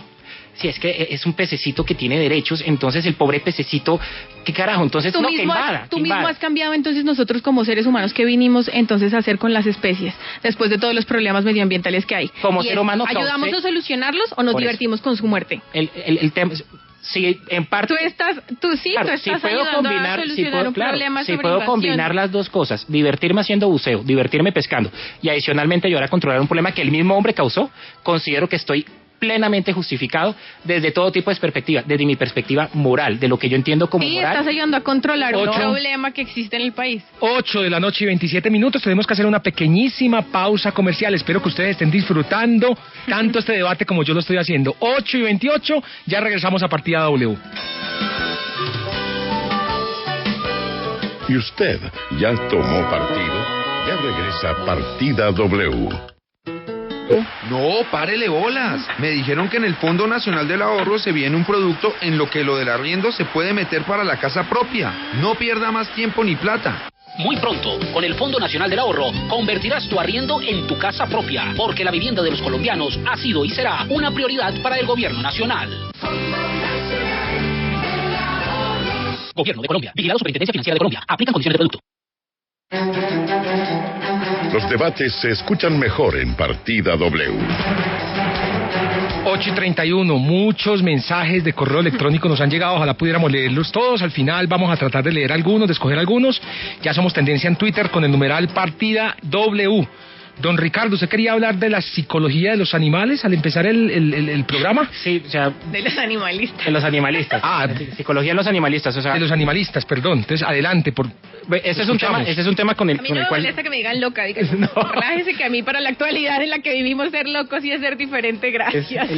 si es que es un pececito que tiene derechos, entonces el pobre pececito, ¿qué carajo? Entonces Tú no, mismo, que invada, tú que mismo invada. has cambiado entonces nosotros como seres humanos que vinimos entonces a hacer con las especies después de todos los problemas medioambientales que hay. Como Y ser es, humano ¿ayudamos causé- a solucionarlos o nos Por eso. divertimos con su muerte? El tema, sí, en parte. Tú estás si puedo ayudando combinar, a solucionar un problema si sobre puedo invasión. combinar las dos cosas, divertirme haciendo buceo, divertirme pescando y adicionalmente ayudar a controlar un problema que el mismo hombre causó, considero que estoy plenamente justificado desde todo tipo de perspectiva, desde mi perspectiva moral, de lo que yo entiendo como Sí, moral. estás ayudando a controlar un 8. problema que existe en el país. 8:27. Tenemos que hacer una pequeñísima pausa comercial. Espero que ustedes estén disfrutando tanto este debate como yo lo estoy haciendo. 8:28, ya regresamos a Partida W. ¿Y usted ya tomó partido? Ya regresa Partida W. No, párele bolas. Me dijeron que en el Fondo Nacional del Ahorro se viene un producto en lo que lo del arriendo se puede meter para la casa propia. No pierda más tiempo ni plata. Muy pronto, con el Fondo Nacional del Ahorro, convertirás tu arriendo en tu casa propia, porque la vivienda de los colombianos ha sido y será una prioridad para el gobierno nacional. Gobierno de Colombia. Vigilado Superintendencia Financiera de Colombia. Aplican condiciones de producto. Los debates se escuchan mejor en Partida W. 8:31, muchos mensajes de correo electrónico nos han llegado, ojalá pudiéramos leerlos todos. Al final vamos a tratar de leer algunos, de escoger algunos. Ya somos tendencia en Twitter con el numeral Partida W. Don Ricardo, ¿usted quería hablar de la psicología de los animales al empezar el programa? Sí, o sea, De los animalistas. de los animalistas. Psicología de los animalistas, o sea, de los animalistas, perdón. Entonces, adelante, ese es un tema con el A mí no me cual molesta que me digan loca, digan, relájese que a mí para la actualidad en la que vivimos ser locos y es ser diferente, gracias.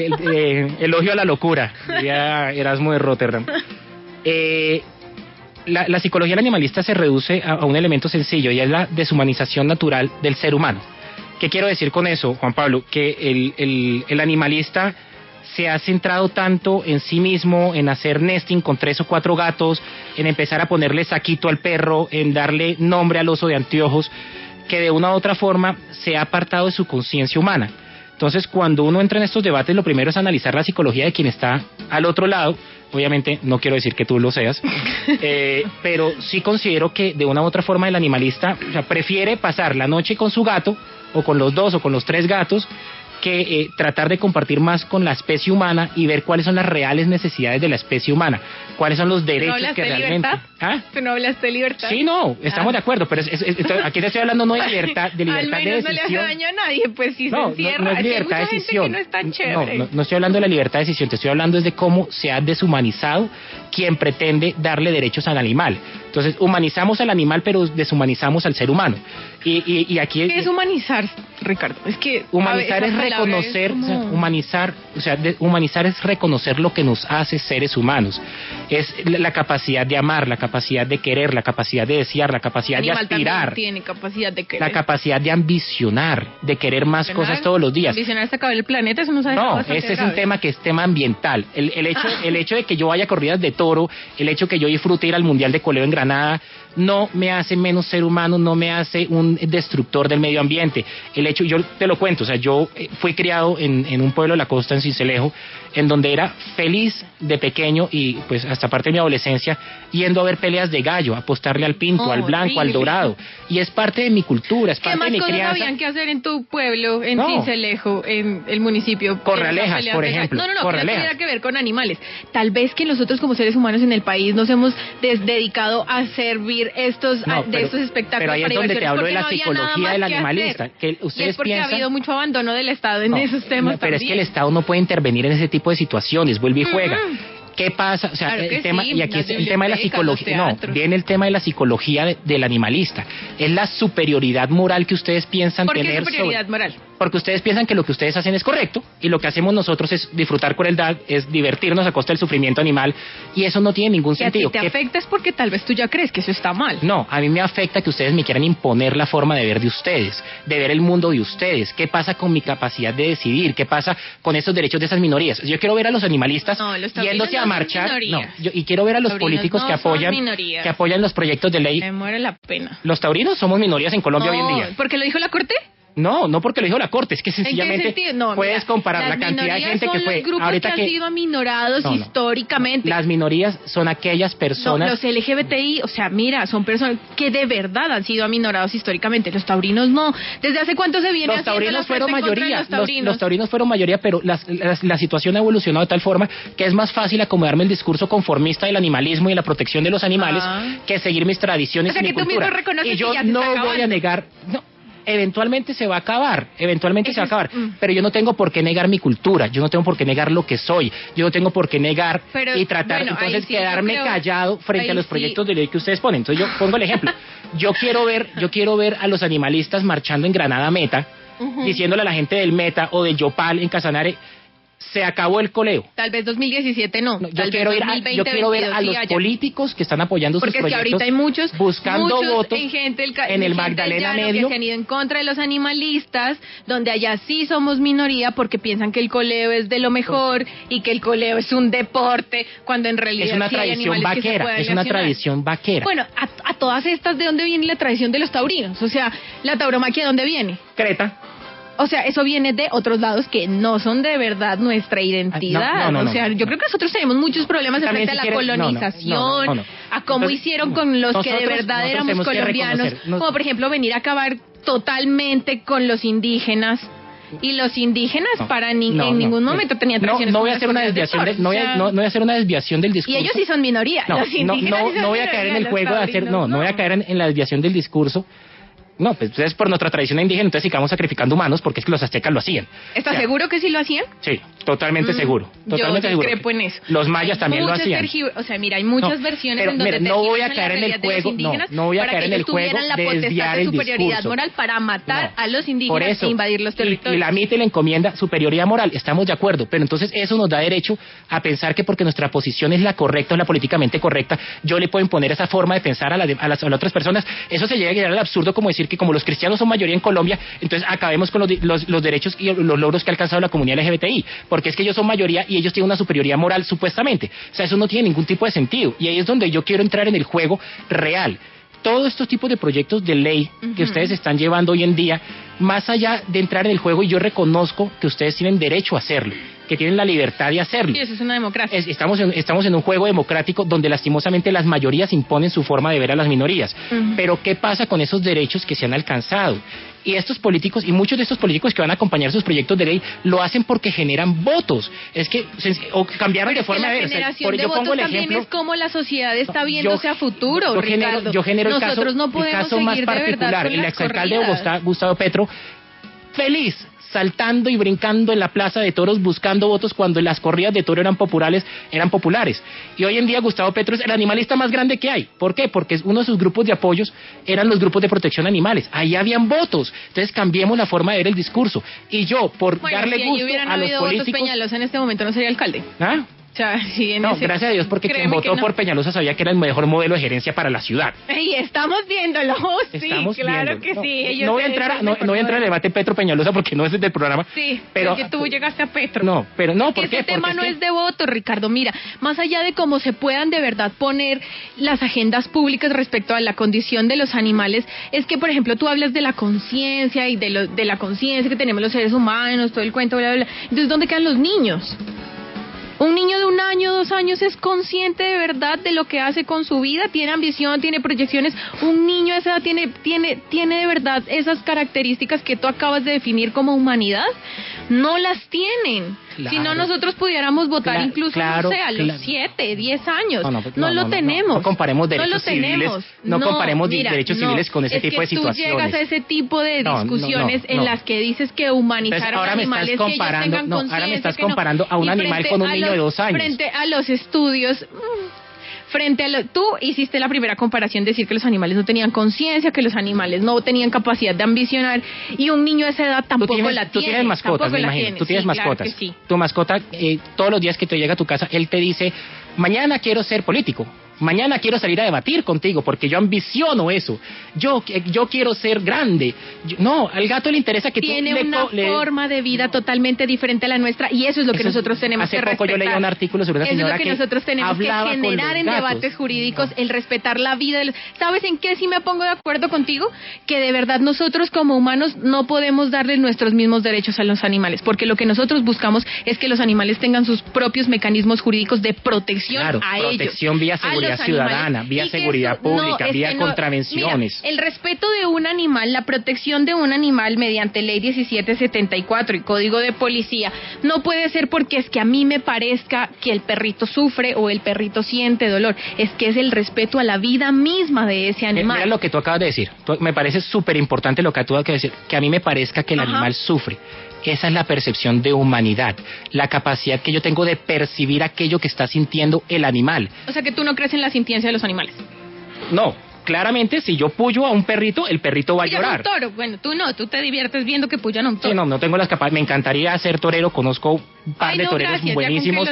elogio a la locura, diría Erasmo de Rotterdam. La psicología del animalista se reduce a un elemento sencillo y es la deshumanización natural del ser humano. ¿Qué quiero decir con eso, Juan Pablo? Que el animalista se ha centrado tanto en sí mismo, en hacer nesting con 3 o 4 gatos, en empezar a ponerle saquito al perro, en darle nombre al oso de anteojos, que de una u otra forma se ha apartado de su conciencia humana. Entonces, cuando uno entra en estos debates, lo primero es analizar la psicología de quien está al otro lado. Obviamente, no quiero decir que tú lo seas, pero sí considero que de una u otra forma el animalista, o sea, prefiere pasar la noche con su gato o con los 2 o con los 3 gatos, que tratar de compartir más con la especie humana y ver cuáles son las reales necesidades de la especie humana, cuáles son los derechos que realmente... ¿Ah? ¿Tú no hablaste de libertad? Sí, no, estamos de acuerdo, pero aquí te estoy hablando no de libertad, de libertad Al de menos decisión. no le hace daño a nadie, pues si se encierra. No es libertad de decisión. No, es tan chévere. No estoy hablando de la libertad de decisión, te estoy hablando de cómo se ha deshumanizado quien pretende darle derechos al animal. Entonces, humanizamos al animal, pero deshumanizamos al ser humano. Y aquí... ¿Qué es humanizar, Ricardo? Es que... Humanizar es reconocer, humanizar es reconocer lo que nos hace seres humanos. Es la capacidad de amar, la capacidad de querer, la capacidad de desear, la capacidad de aspirar. Tiene capacidad de querer. La capacidad de ambicionar, de querer más cosas todos los días. Ambicionar hasta acabar el planeta, eso no sabe. No, este es un tema que es tema ambiental. El hecho de que yo vaya a corridas de toro, el hecho de que yo disfrute ir al Mundial de Coleo en Granada, no me hace menos ser humano, no me hace un destructor del medio ambiente. El hecho, yo te lo cuento, o sea, yo fui criado en un pueblo de la costa, en Sincelejo, en donde era feliz de pequeño y pues hasta parte de mi adolescencia yendo a ver peleas de gallo, apostarle al pinto, al blanco, al dorado. Y es parte de mi cultura, es parte de mi crianza. ¿Qué más cosas habían que hacer en tu pueblo, en Sincelejo, en el municipio? Corralejas, por ejemplo. No, que no tuviera que ver con animales. Tal vez que nosotros como seres humanos en el país nos hemos dedicado a servir estos espectáculos. Pero ahí es donde te hablo de la psicología del animalista. Que ustedes y es porque piensan, ha habido mucho abandono del Estado en esos temas. Pero es que el Estado no puede intervenir en ese tipo de situaciones, vuelve y juega. ¿Qué pasa? O sea, claro el tema, sí, y aquí es el tema de la psicología. No, viene el tema de la psicología del animalista. Es la superioridad moral que ustedes piensan tener. ¿Por qué superioridad moral? Porque ustedes piensan que lo que ustedes hacen es correcto y lo que hacemos nosotros es disfrutar crueldad, es divertirnos a costa del sufrimiento animal, y eso no tiene ningún sentido. Si te afecta es porque tal vez tú ya crees que eso está mal. No, a mí me afecta que ustedes me quieran imponer la forma de ver de ustedes, de ver el mundo de ustedes. ¿Qué pasa con mi capacidad de decidir? ¿Qué pasa con esos derechos de esas minorías? Yo quiero ver a los animalistas yéndose a marchar. Y quiero ver a los políticos que apoyan los proyectos de ley. Me muere la pena. Los taurinos somos minorías en Colombia hoy en día. ¿Por qué lo dijo la Corte? No porque lo dijo la Corte, es que sencillamente puedes comparar la cantidad de gente que fue. Los grupos ahorita que han sido aminorados históricamente. Las minorías son aquellas personas. Los LGBTI, o sea, mira, son personas que de verdad han sido aminorados históricamente. Los taurinos no. ¿Desde hace cuánto se viene haciendo taurinos fueron mayoría? Los taurinos fueron mayoría, pero la situación ha evolucionado de tal forma que es más fácil acomodarme el discurso conformista del animalismo y la protección de los animales que seguir mis tradiciones y mi cultura. Y yo no voy a negar. Eventualmente se va a acabar, pero yo no tengo por qué negar mi cultura, yo no tengo por qué negar lo que soy, yo no tengo por qué negar y tratar, entonces quedarme callado frente a los proyectos de ley que ustedes ponen. Entonces yo pongo el ejemplo, yo quiero ver a los animalistas marchando en Granada Meta, diciéndole a la gente del Meta o del Yopal en Casanare, se acabó el coleo. Tal vez 2017 no. Yo quiero ver a los políticos que están apoyando sus proyectos. Porque ahorita hay muchos buscando votos en el Magdalena Medio que se han ido en contra de los animalistas, donde allá sí somos minoría porque piensan que el coleo es de lo mejor y que el coleo es un deporte, cuando en realidad es una tradición vaquera. Bueno, a todas estas, ¿de dónde viene la tradición de los taurinos? O sea, la tauromaquia, ¿de dónde viene? Creta. O sea, eso viene de otros lados que no son de verdad nuestra identidad. No, o sea, yo creo que nosotros tenemos muchos problemas frente a la colonización, a cómo hicieron con los que de verdad éramos colombianos, como por ejemplo venir a acabar totalmente con los indígenas. Y los indígenas en ningún momento tenían tradiciones. No voy a hacer una desviación no voy a hacer una desviación del discurso. Y ellos sí son minoría. No voy a caer en el juego de hacer no voy a caer en la desviación del discurso. No, pues es por nuestra tradición indígena, entonces sigamos sacrificando humanos porque es que los aztecas lo hacían. ¿Estás seguro que sí lo hacían? Sí, totalmente seguro. Totalmente yo discrepo en eso. Los mayas también lo hacían. O sea, mira, hay muchas versiones en donde no voy a caer en el juego, no voy a caer en el juego de desviar el superioridad moral para matar a los indígenas e invadir los territorios. Y la MIT le encomienda superioridad moral, estamos de acuerdo, pero entonces eso nos da derecho a pensar que porque nuestra posición es la correcta o la políticamente correcta, yo le puedo imponer esa forma de pensar a las otras personas. Eso se llega a llegar al absurdo como decir que como los cristianos son mayoría en Colombia, entonces acabemos con los derechos y los logros que ha alcanzado la comunidad LGBTI, porque es que ellos son mayoría y ellos tienen una superioridad moral supuestamente. O sea, eso no tiene ningún tipo de sentido, y ahí es donde yo quiero entrar en el juego real. Todos estos tipos de proyectos de ley que ustedes están llevando hoy en día, más allá de entrar en el juego, y yo reconozco que ustedes tienen derecho a hacerlo, que tienen la libertad de hacerlo. Y eso es una democracia. Estamos en un juego democrático donde lastimosamente las mayorías imponen su forma de ver a las minorías. Pero ¿qué pasa con esos derechos que se han alcanzado? Y estos políticos, y muchos de estos políticos que van a acompañar sus proyectos de ley, lo hacen porque generan votos. Es que, o cambiaron de forma de ver. La generación de votos también es como la sociedad está viéndose a futuro, Ricardo. Yo genero Nosotros no podemos el caso más seguir de verdad particular. con El las exalcalde corridas. Gustavo Petro, feliz, saltando y brincando en la plaza de toros buscando votos cuando las corridas de toro eran populares. Y hoy en día Gustavo Petro es el animalista más grande que hay. ¿Por qué? Porque uno de sus grupos de apoyos eran los grupos de protección a animales. Ahí habían votos. Entonces cambiemos la forma de ver el discurso. Y yo, por darle si gusto hubieran a los habido políticos... votos Peñalosa en este momento no sería alcalde. ¿Ah? O sea, sí, no, gracias a Dios, porque quien votó por Peñalosa sabía que era el mejor modelo de gerencia para la ciudad. Y estamos viéndolo, sí, claro que sí. No voy a entrar al debate Petro-Peñalosa porque no es del programa. Sí, pero porque tú llegaste a Petro. No, pero no, ¿por qué? Este tema no es de voto, Ricardo. Mira, más allá de cómo se puedan de verdad poner las agendas públicas respecto a la condición de los animales, es que, por ejemplo, tú hablas de la conciencia y de la conciencia que tenemos los seres humanos, todo el cuento, bla, bla, bla. Entonces, ¿dónde quedan los niños? Un niño de 1 año, 2 años es consciente de verdad de lo que hace con su vida, tiene ambición, tiene proyecciones. Un niño a esa edad tiene de verdad esas características que tú acabas de definir como humanidad. No las tienen. Claro. Si no, nosotros pudiéramos votar incluso, no sé, a los 7, 10 años. No lo tenemos. No comparemos derechos civiles. No comparemos derechos civiles con ese tipo de situaciones. Tú llegas a ese tipo de discusiones en las que dices que humanizar a animales, que ellos tengan conciencia. Ahora me estás comparando a un animal con un niño de 2 años. Frente a los estudios... tú hiciste la primera comparación, decir que los animales no tenían conciencia, que los animales no tenían capacidad de ambicionar, y un niño de esa edad tampoco la tiene. Tú tienes mascotas, me imagino. Tú tienes mascotas. Claro que sí. Tu mascota, todos los días que te llega a tu casa, él te dice, mañana quiero ser político. Mañana quiero salir a debatir contigo porque yo ambiciono eso. Yo quiero ser grande. No, al gato le interesa que tiene una forma de vida totalmente diferente a la nuestra y eso es lo que nosotros tenemos que respetar. Hace poco yo leía un artículo sobre una señora que nosotros tenemos que generar en debates jurídicos, el respetar la vida de los... ¿Sabes en qué sí me pongo de acuerdo contigo? Que de verdad nosotros como humanos no podemos darle nuestros mismos derechos a los animales, porque lo que nosotros buscamos es que los animales tengan sus propios mecanismos jurídicos de protección a ellos. Protección vía seguridad ciudadana, vía seguridad pública, vía contravenciones. Mira, el respeto de un animal, la protección de un animal mediante ley 1774 y código de policía, no puede ser porque es que a mí me parezca que el perrito sufre o el perrito siente dolor, es que es el respeto a la vida misma de ese animal. Mira lo que tú acabas de decir, me parece súper importante lo que tú acabas de decir, que a mí me parezca que el animal sufre. Esa es la percepción de humanidad, la capacidad que yo tengo de percibir aquello que está sintiendo el animal. O sea que tú no crees en la sintiencia de los animales. No, claramente si yo puyo a un perrito, el perrito va a llorar. Un toro, bueno, tú no, tú te diviertes viendo que puyan a un toro. Sí, no tengo las capacidades, me encantaría ser torero, conozco un par de toreros buenísimos,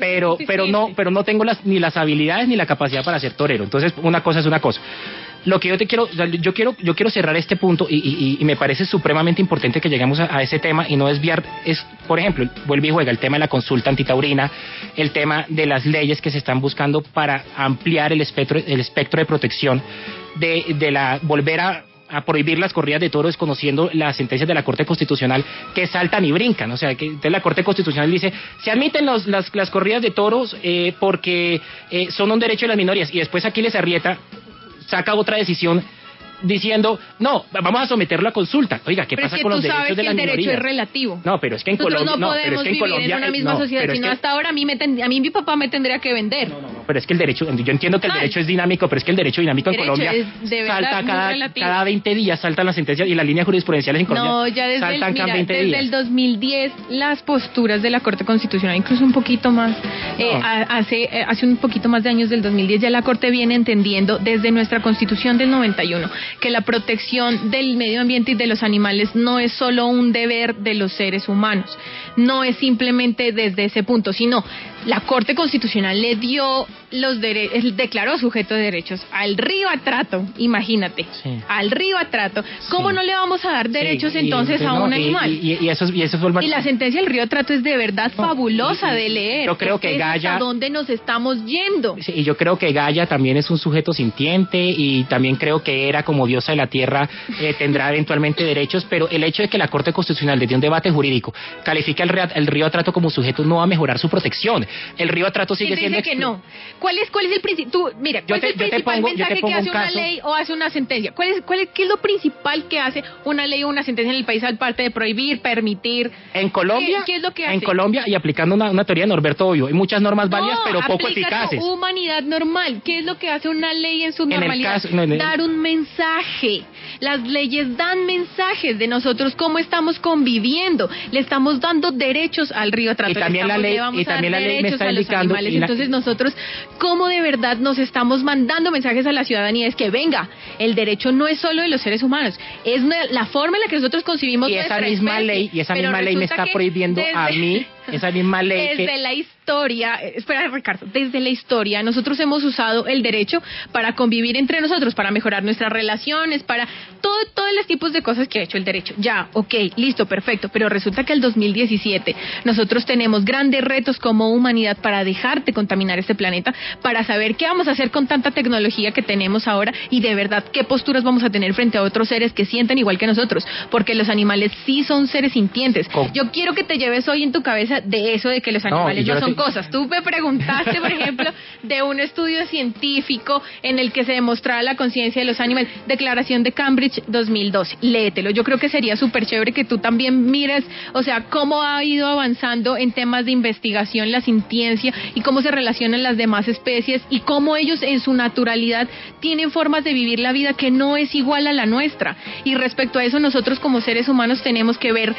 pero no tengo ni las habilidades ni la capacidad para ser torero. Entonces, una cosa es una cosa. Lo que yo quiero cerrar este punto y me parece supremamente importante que lleguemos a ese tema y no desviar, por ejemplo, vuelve y juega el tema de la consulta antitaurina, el tema de las leyes que se están buscando para ampliar el espectro de protección, volver a prohibir las corridas de toros conociendo las sentencias de la Corte Constitucional que saltan y brincan, o sea, que entonces la Corte Constitucional dice, se admiten las corridas de toros porque son un derecho de las minorías, y después Aquiles Arrieta saca otra decisión diciendo, no, vamos a someterlo a consulta. Oiga, ¿qué pasa con los derechos de las minorías? El derecho es relativo. No, pero es que en Colombia no podemos vivir en una misma sociedad, sino hasta ahora a mí mi papá me tendría que vender. No, pero es que el derecho, yo entiendo que el derecho es dinámico, pero es que el derecho dinámico en Colombia salta cada 20 días, saltan las sentencias y las líneas jurisprudenciales en Colombia. No, ya desde el 2010 las posturas de la Corte Constitucional, incluso un poquito más, hace un poquito más de años del 2010 ya la Corte viene entendiendo desde nuestra Constitución del 91 que la protección del medio ambiente y de los animales no es solo un deber de los seres humanos, no es simplemente desde ese punto, sino la Corte Constitucional le dio él declaró sujeto de derechos al río Atrato, imagínate, al río Atrato. ¿Cómo no le vamos a dar derechos entonces a un animal? Y eso fue y la sentencia del río Atrato es de verdad fabulosa de leer. Yo creo que Gaia... ¿Hasta dónde nos estamos yendo? Sí, y yo creo que Gaia también es un sujeto sintiente y también creo que Hera, como diosa de la tierra, tendrá eventualmente derechos, pero el hecho de que la Corte Constitucional, desde un debate jurídico, califique el río Atrato como sujeto no va a mejorar su protección. El río Atrato sigue siendo... Dice que no. ¿Cuál es el principio? Mira, ¿cuál es el principal mensaje que hace una ley o hace una sentencia? ¿Qué es lo principal que hace una ley o una sentencia en el país aparte de prohibir, permitir? En Colombia, ¿qué es lo que hace? En Colombia, y aplicando una teoría de Norberto Bobbio, hay muchas normas válidas, pero poco eficaces. Humanidad normal. ¿Qué es lo que hace una ley en su normalidad? Dar un mensaje. Las leyes dan mensajes de nosotros cómo estamos conviviendo. Le estamos dando derechos al río Atrato. Y también la ley me está indicando. Entonces nosotros, ¿cómo de verdad nos estamos mandando mensajes a la ciudadanía? Es que venga, el derecho no es solo de los seres humanos, es la forma en la que nosotros concibimos nuestra especie. Y esa misma ley me está prohibiendo a mí, esa misma ley desde la historia, espera Ricardo, desde la historia nosotros hemos usado el derecho para convivir entre nosotros, para mejorar nuestras relaciones, para todos los tipos de cosas que ha hecho el derecho. Ya, ok, listo, perfecto, pero resulta que el 2017 nosotros tenemos grandes retos como humanidad para dejar de contaminar este planeta, para saber qué vamos a hacer con tanta tecnología que tenemos ahora y de verdad qué posturas vamos a tener frente a otros seres que sienten igual que nosotros, porque los animales sí son seres sintientes. Yo quiero que te lleves hoy en tu cabeza de eso de que los animales no son cosas. Tú me preguntaste, por ejemplo, de un estudio científico en el que se demostraba la conciencia de los animales, Declaración de Cambridge 2012. Léetelo. Yo creo que sería súper chévere que tú también mires, o sea, cómo ha ido avanzando en temas de investigación la sintiencia y cómo se relacionan las demás especies y cómo ellos en su naturalidad tienen formas de vivir la vida que no es igual a la nuestra. Y respecto a eso, nosotros como seres humanos tenemos que ver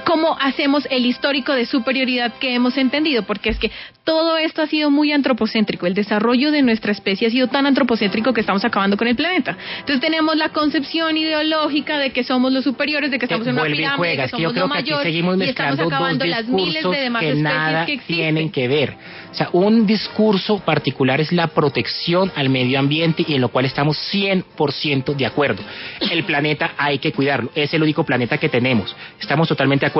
cómo hacemos el histórico de superioridad que hemos entendido, porque es que todo esto ha sido muy antropocéntrico, el desarrollo de nuestra especie ha sido tan antropocéntrico que estamos acabando con el planeta. Entonces tenemos la concepción ideológica de que somos los superiores, de que estamos en una pirámide, de que somos lo mayor, y estamos acabando las miles de demás que especies nada que existen. Tienen que ver. O sea, un discurso particular es la protección al medio ambiente y en lo cual estamos 100% de acuerdo. El planeta hay que cuidarlo, es el único planeta que tenemos. Estamos totalmente de acuerdo.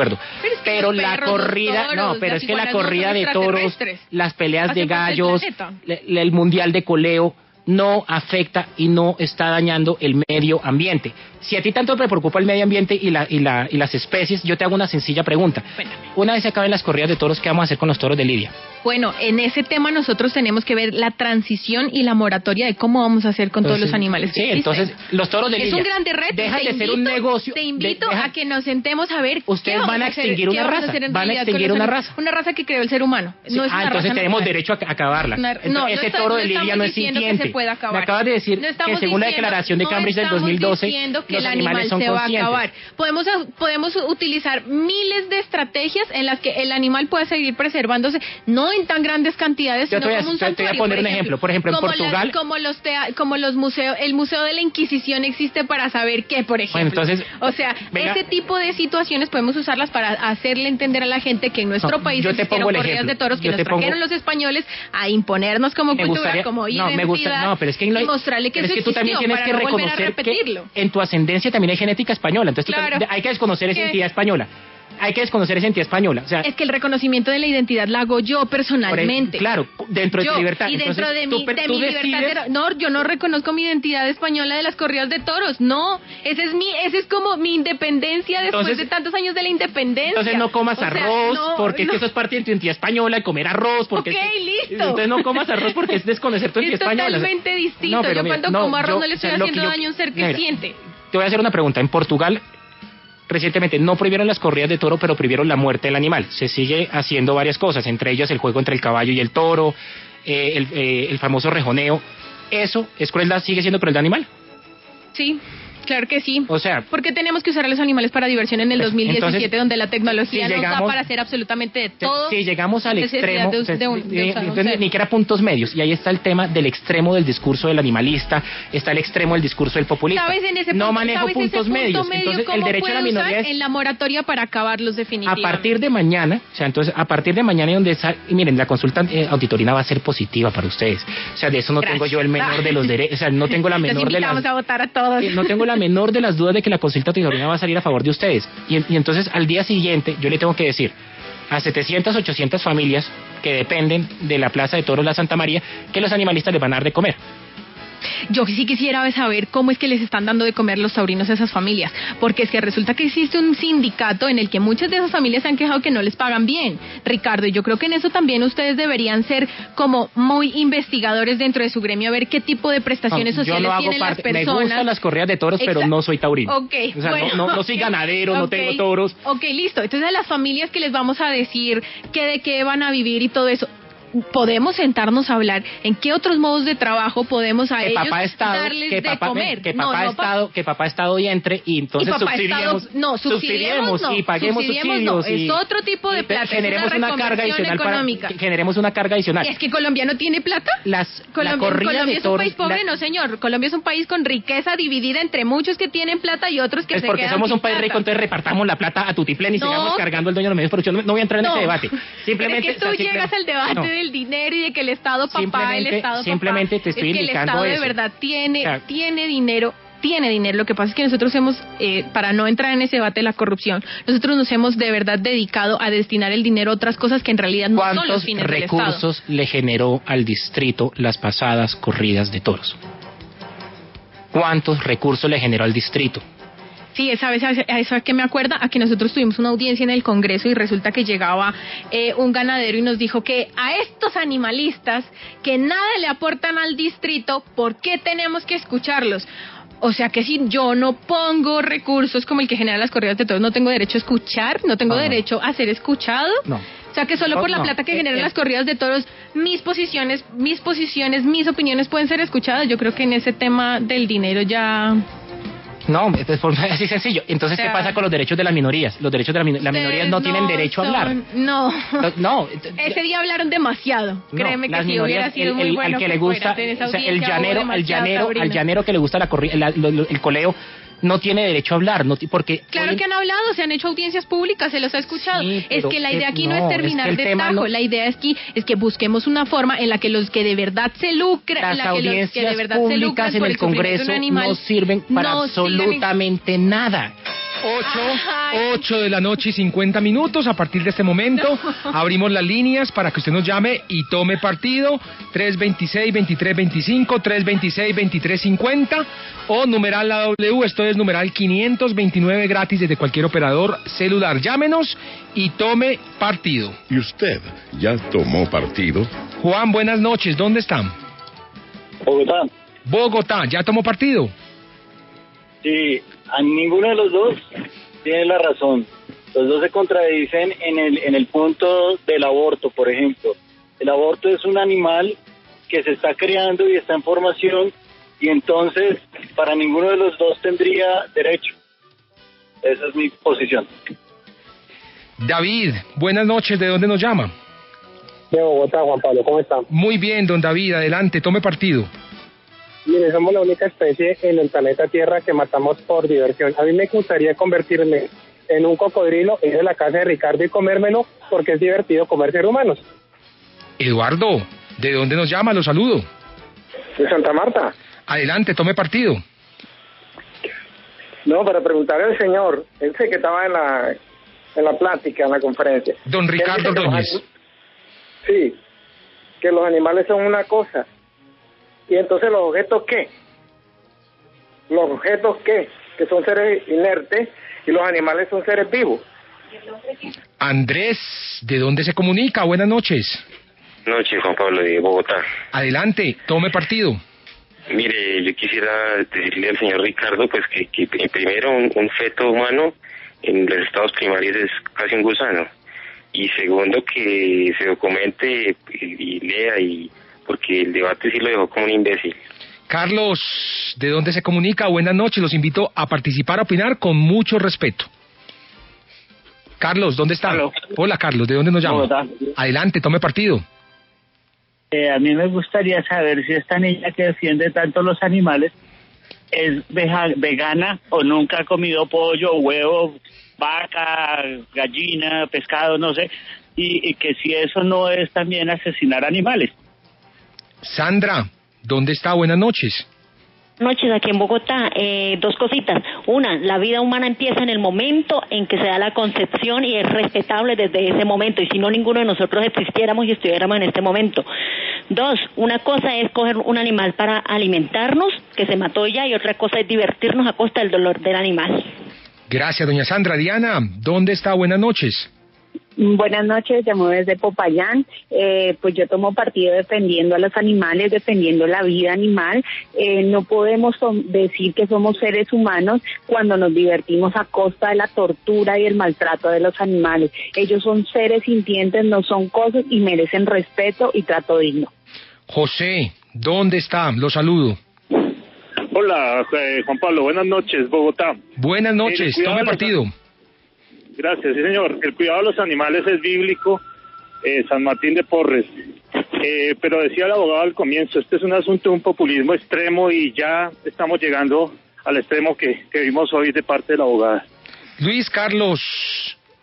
Pero la corrida, es que la corrida de toros, las peleas de gallos, el mundial de coleo no afecta y no está dañando el medio ambiente. Si a ti tanto te preocupa el medio ambiente y las especies, yo te hago una sencilla pregunta. Una vez se acaben las corridas de toros, ¿qué vamos a hacer con los toros de Lidia? Bueno, en ese tema nosotros tenemos que ver la transición y la moratoria de cómo vamos a hacer con todos los animales que existen. Entonces, los toros de Lidia... Es un grande reto. Deja de ser un negocio. Te invito a que nos sentemos a ver ustedes van a extinguir una raza. Van a extinguir una raza. Una raza que creó el ser humano. No es una entonces raza tenemos natural. derecho a acabarla. Ese toro de Lidia no es sintiente. Que se puede acabar. Me acabas de decir que según la declaración de Cambridge del 2012, los animales son conscientes. Podemos utilizar miles de estrategias en las que el animal pueda seguir preservándose, no en tan grandes cantidades, sino como un santuario. Te voy a poner un ejemplo. Por ejemplo, en Portugal... Como los museos, el Museo de la Inquisición existe para saber qué, por ejemplo. Bueno, entonces, ese tipo de situaciones podemos usarlas para hacerle entender a la gente que en nuestro país existieron corridas de toros que nos trajeron los españoles a imponernos como cultura, como identidad, pero es que y mostrarle que eso tú también tienes que reconocer que en tu ascendencia también hay genética española, entonces hay que desconocer esa identidad española. Hay que desconocer esa identidad española. O sea, es que el reconocimiento de la identidad la hago yo personalmente. Claro, dentro de tu libertad. Y dentro de mi libertad. No, yo no reconozco mi identidad española de las corridas de toros. No, ese es como mi independencia después de tantos años de la independencia. Entonces no comas arroz, porque es que eso es parte de tu identidad española, comer arroz, porque listo. Entonces no comas arroz porque es desconocer tu identidad española. Es totalmente distinto. Yo cuando como arroz no le estoy haciendo daño a un ser que siente. Te voy a hacer una pregunta. En Portugal recientemente no prohibieron las corridas de toro, pero prohibieron la muerte del animal. Se sigue haciendo varias cosas, entre ellas el juego entre el caballo y el toro, el famoso rejoneo. ¿Eso es crueldad? ¿Sigue siendo crueldad animal? Sí, Claro que sí. O sea, ¿por qué tenemos que usar a los animales para diversión en el 2017, entonces, donde la tecnología si nos da llegamos, para hacer absolutamente de todo? Si llegamos al extremo, entonces, ni que era puntos medios, y ahí está el tema del extremo del discurso del animalista, está el extremo del discurso del populista. ¿Sabes en ese no punto, manejo ¿sabes puntos ese punto medios. medio Entonces, el cómo derecho a la puede minoría usar es en la moratoria para acabarlos definitivamente? a partir de mañana, o sea, entonces a partir de mañana, donde y miren, la consulta auditorina va a ser positiva para ustedes. O sea, de eso no tengo yo el menor de los derechos, o sea, no tengo la menor de las... Vamos a votar a todos. No tengo la menor de las dudas de que la consulta auditorina va a salir a favor de ustedes. Y entonces al día siguiente yo le tengo que decir a 700, 800 familias que dependen de la Plaza de Toros La Santa María que los animalistas les van a dar de comer. Yo sí quisiera saber cómo es que les están dando de comer los taurinos a esas familias, porque es que resulta que existe un sindicato en el que muchas de esas familias se han quejado que no les pagan bien, Ricardo, y yo creo que en eso también ustedes deberían ser como muy investigadores dentro de su gremio, a ver qué tipo de prestaciones sociales tienen las personas. Me gustan las corridas de toros, pero no soy taurino. Okay, o sea, bueno, no soy ganadero, no tengo toros. Ok, listo, entonces a las familias que les vamos a decir que de qué van a vivir y todo eso, podemos sentarnos a hablar en qué otros modos de trabajo podemos a ellos darles de comer. Que papá ha estado y entre, y entonces subsidiemos y paguemos subsidios. Es otro tipo de plata. Generemos una carga adicional generemos una carga adicional. ¿Es que Colombia no tiene plata? Colombia es un país pobre, no señor. Colombia es un país con riqueza dividida entre muchos que tienen plata y otros que se quedan sin plata. Es porque somos un país rico, entonces repartamos la plata a tutiplén y sigamos cargando el dueño de los medios de producción. No voy a entrar en ese debate. Simplemente es que tú llegas al debate del dinero y de que el Estado simplemente te estoy indicando eso. El Estado de verdad tiene dinero. Lo que pasa es que nosotros hemos, para no entrar en ese debate de la corrupción, nosotros nos hemos de verdad dedicado a destinar el dinero a otras cosas que en realidad no son los fines del Estado. ¿Cuántos recursos le generó al distrito las pasadas corridas de toros? ¿Cuántos recursos le generó al distrito? Sí, ¿sabes a eso que me acuerda? A que nosotros tuvimos una audiencia en el Congreso y resulta que llegaba un ganadero y nos dijo que a estos animalistas que nada le aportan al distrito, ¿por qué tenemos que escucharlos? O sea que si yo no pongo recursos como el que genera las corridas de toros, no tengo derecho a escuchar, no tengo derecho a ser escuchado. No. O sea que solo por la plata que generan las corridas de toros, mis posiciones, mis opiniones pueden ser escuchadas. Yo creo que en ese tema del dinero ya... No, es así sencillo. Entonces, ¿qué pasa con los derechos de las minorías? Los derechos de las minorías no tienen derecho a hablar. No. Ese día hablaron demasiado. Créeme que si hubiera sido muy bueno al que le gusta, el llanero que le gusta la corrida, el coleo, no tiene derecho a hablar, porque... Claro que han hablado, se han hecho audiencias públicas, se los ha escuchado. Sí, es que la idea aquí no es terminar de tajo, la idea es que busquemos una forma en la que los que de verdad se lucran, las audiencias públicas en el Congreso no sirven para absolutamente nada. 8 de la noche y 50 minutos. A partir de este momento abrimos las líneas para que usted nos llame y tome partido. 326-2325, 326-2350 o numeral la W, esto es numeral 529 gratis desde cualquier operador celular. Llámenos y tome partido. ¿Y usted ya tomó partido? Juan, buenas noches, ¿dónde están? Bogotá, ¿ya tomó partido? Sí, a ninguno de los dos tiene la razón. Los dos se contradicen en el punto del aborto, por ejemplo. El aborto es un animal que se está creando y está en formación, y entonces para ninguno de los dos tendría derecho. Esa es mi posición. David, buenas noches, ¿de dónde nos llama? De Bogotá, Juan Pablo, ¿cómo está? Muy bien, don David, adelante, tome partido. Mire, somos la única especie en el planeta Tierra que matamos por diversión. A mí me gustaría convertirme en un cocodrilo, ir a la casa de Ricardo y comérmelo, porque es divertido comer seres humanos. Eduardo, ¿de dónde nos llama? Lo saludo. De Santa Marta. Adelante, tome partido. No, para preguntarle al señor, él sé que estaba en la plática, en la conferencia. Don Ricardo Ordóñez. Sí, que los animales son una cosa. ¿Y entonces los objetos qué? ¿Los objetos qué? Que son seres inertes y los animales son seres vivos. Andrés, ¿de dónde se comunica? Buenas noches. Buenas noches, Juan Pablo, de Bogotá. Adelante, tome partido. Mire, yo quisiera decirle al señor Ricardo pues que primero un feto humano en los estados primarios es casi un gusano. Y segundo, que se documente y lea, porque el debate sí lo dejó como un imbécil. Carlos, ¿de dónde se comunica? Buenas noches, los invito a participar, a opinar con mucho respeto. Carlos, ¿dónde está? Hola, Carlos, ¿de dónde nos llama? Bogotá. Adelante, tome partido. A mí me gustaría saber si esta niña que defiende tanto los animales es vegana o nunca ha comido pollo, huevo, vaca, gallina, pescado, no sé, y que si eso no es también asesinar animales. Sandra, ¿dónde está? Buenas noches. Noches aquí en Bogotá, dos cositas. Una, la vida humana empieza en el momento en que se da la concepción y es respetable desde ese momento, y si no, ninguno de nosotros existiéramos y estuviéramos en este momento. Dos, una cosa es coger un animal para alimentarnos, que se mató ya, y otra cosa es divertirnos a costa del dolor del animal. Gracias, doña Sandra. Diana, ¿dónde está? Buenas noches. Buenas noches, llamo desde Popayán. Pues yo tomo partido defendiendo a los animales, defendiendo la vida animal. No podemos decir que somos seres humanos cuando nos divertimos a costa de la tortura y el maltrato de los animales. Ellos son seres sintientes, no son cosas, y merecen respeto y trato digno. José, ¿dónde está? Lo saludo. Hola, Juan Pablo, buenas noches, Bogotá. Buenas noches, tome partido. Gracias, sí señor. El cuidado de los animales es bíblico, San Martín de Porres. Pero decía el abogado al comienzo, este es un asunto de un populismo extremo y ya estamos llegando al extremo que vimos hoy de parte de la abogada. Luis Carlos,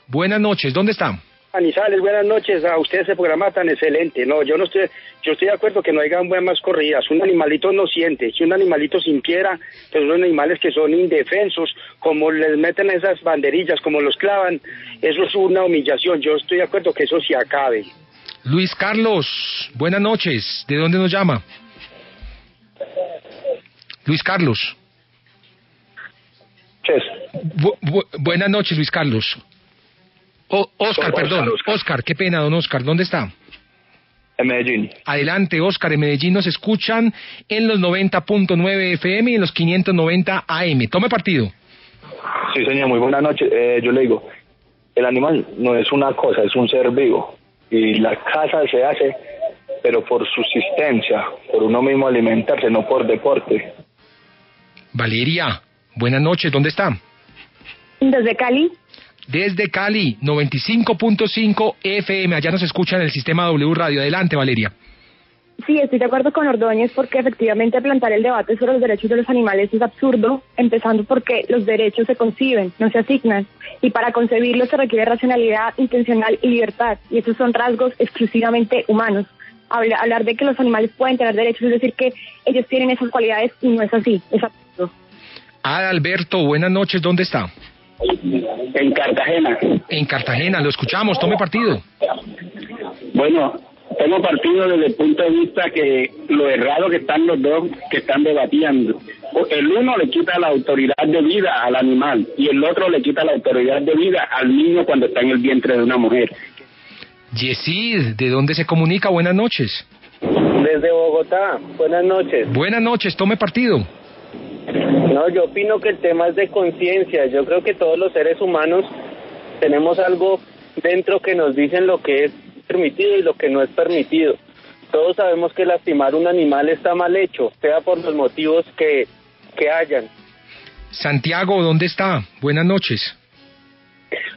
buenas noches, ¿dónde está? Manizales, buenas noches. A ustedes ese programa tan excelente. No, yo estoy de acuerdo que no hayan más corridas. Un animalito no siente. Si un animalito sintiera, pues son animales que son indefensos, como les meten esas banderillas, como los clavan, eso es una humillación. Yo estoy de acuerdo que eso se acabe. Luis Carlos, buenas noches. ¿De dónde nos llama? Luis Carlos. Buenas noches, Luis Carlos. Oscar, perdón. Oscar, qué pena, don Oscar. ¿Dónde está? En Medellín. Adelante, Oscar. En Medellín nos escuchan en los 90.9 FM y en los 590 AM. Tome partido. Sí, señor. Muy buenas noches. Yo le digo, el animal no es una cosa, es un ser vivo. Y la caza se hace, pero por subsistencia, por uno mismo alimentarse, no por deporte. Valeria, buenas noches. ¿Dónde está? Desde Cali. Desde Cali, 95.5 FM. Allá nos escuchan en el sistema W Radio. Adelante, Valeria. Sí, estoy de acuerdo con Ordóñez porque efectivamente plantear el debate sobre los derechos de los animales es absurdo, empezando porque los derechos se conciben, no se asignan, y para concebirlos se requiere racionalidad intencional y libertad, y esos son rasgos exclusivamente humanos. Hablar de que los animales pueden tener derechos es decir que ellos tienen esas cualidades, y no es así, es absurdo. Adalberto, buenas noches, ¿dónde está? En Cartagena. En Cartagena, lo escuchamos, tome partido. Bueno, tomo partido desde el punto de vista que lo errado que están los dos que están debatiendo. El uno le quita la autoridad de vida al animal y el otro le quita la autoridad de vida al niño cuando está en el vientre de una mujer. Yesid, ¿de dónde se comunica? Buenas noches. Desde Bogotá, buenas noches. Buenas noches, tome partido. No, yo opino que el tema es de conciencia. Yo creo que todos los seres humanos tenemos algo dentro que nos dicen lo que es permitido y lo que no es permitido. Todos sabemos que lastimar un animal está mal hecho, sea por los motivos que hayan. Santiago, ¿dónde está? Buenas noches.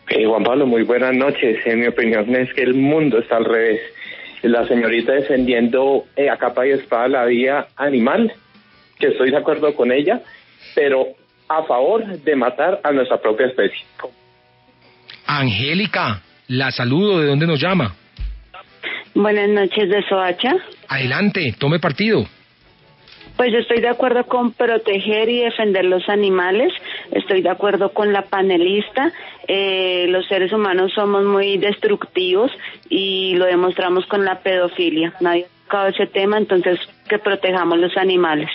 Juan Pablo, muy buenas noches. En mi opinión es que el mundo está al revés. La señorita defendiendo a capa y espada la vida animal, que estoy de acuerdo con ella, pero a favor de matar a nuestra propia especie. Angélica, la saludo, ¿de dónde nos llama? Buenas noches, de Soacha. Adelante, tome partido. Pues yo estoy de acuerdo con proteger y defender los animales, estoy de acuerdo con la panelista, los seres humanos somos muy destructivos y lo demostramos con la pedofilia. Nadie ha tocado ese tema, entonces que protejamos los animales.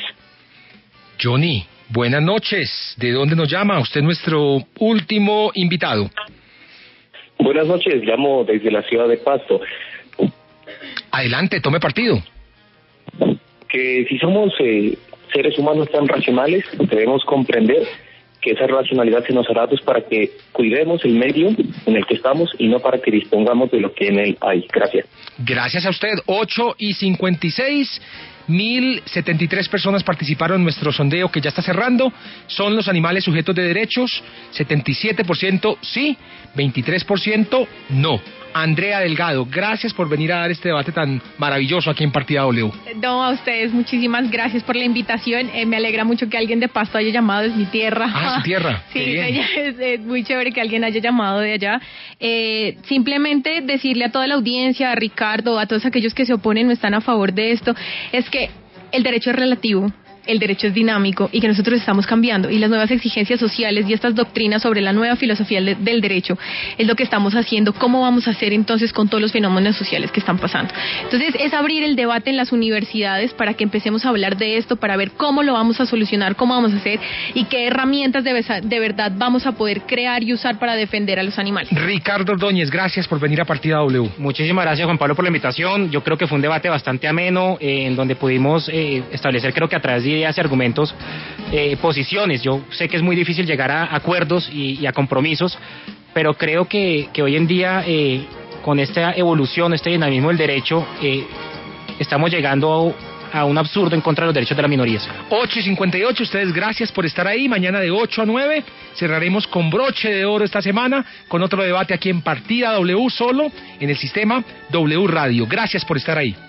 Johnny, buenas noches. ¿De dónde nos llama? Usted es nuestro último invitado. Buenas noches, llamo desde la ciudad de Pasto. Adelante, tome partido. Que si somos seres humanos tan racionales, debemos comprender que esa racionalidad se nos hará pues para que cuidemos el medio en el que estamos y no para que dispongamos de lo que en él hay. Gracias. Gracias a usted. 8:56. 1.073 personas participaron en nuestro sondeo que ya está cerrando. ¿Son los animales sujetos de derechos? 77% sí, 23% no. Andrea Delgado, gracias por venir a dar este debate tan maravilloso aquí en Partida W. No, a ustedes, muchísimas gracias por la invitación. Me alegra mucho que alguien de Pasto haya llamado, es mi tierra. Ah, su tierra. Sí, es muy chévere que alguien haya llamado de allá. Simplemente decirle a toda la audiencia, a Ricardo, a todos aquellos que se oponen o están a favor de esto, es que el derecho es relativo. El derecho es dinámico y que nosotros estamos cambiando, y las nuevas exigencias sociales y estas doctrinas sobre la nueva filosofía del derecho es lo que estamos haciendo. ¿Cómo vamos a hacer entonces con todos los fenómenos sociales que están pasando? Entonces es abrir el debate en las universidades para que empecemos a hablar de esto, para ver cómo lo vamos a solucionar, cómo vamos a hacer y qué herramientas de verdad vamos a poder crear y usar para defender a los animales. Ricardo Ordóñez, gracias por venir a Partida W. Muchísimas gracias, Juan Pablo, por la invitación. Yo creo que fue un debate bastante ameno, en donde pudimos establecer, creo que a través de ideas y argumentos, posiciones. Yo sé que es muy difícil llegar a acuerdos y a compromisos, pero creo que hoy en día, con esta evolución, este dinamismo del derecho, estamos llegando a un absurdo en contra de los derechos de las minorías. 8:58, ustedes gracias por estar ahí. Mañana de 8 a 9 cerraremos con broche de oro esta semana con otro debate aquí en Partida W, solo en el sistema W Radio. Gracias por estar ahí.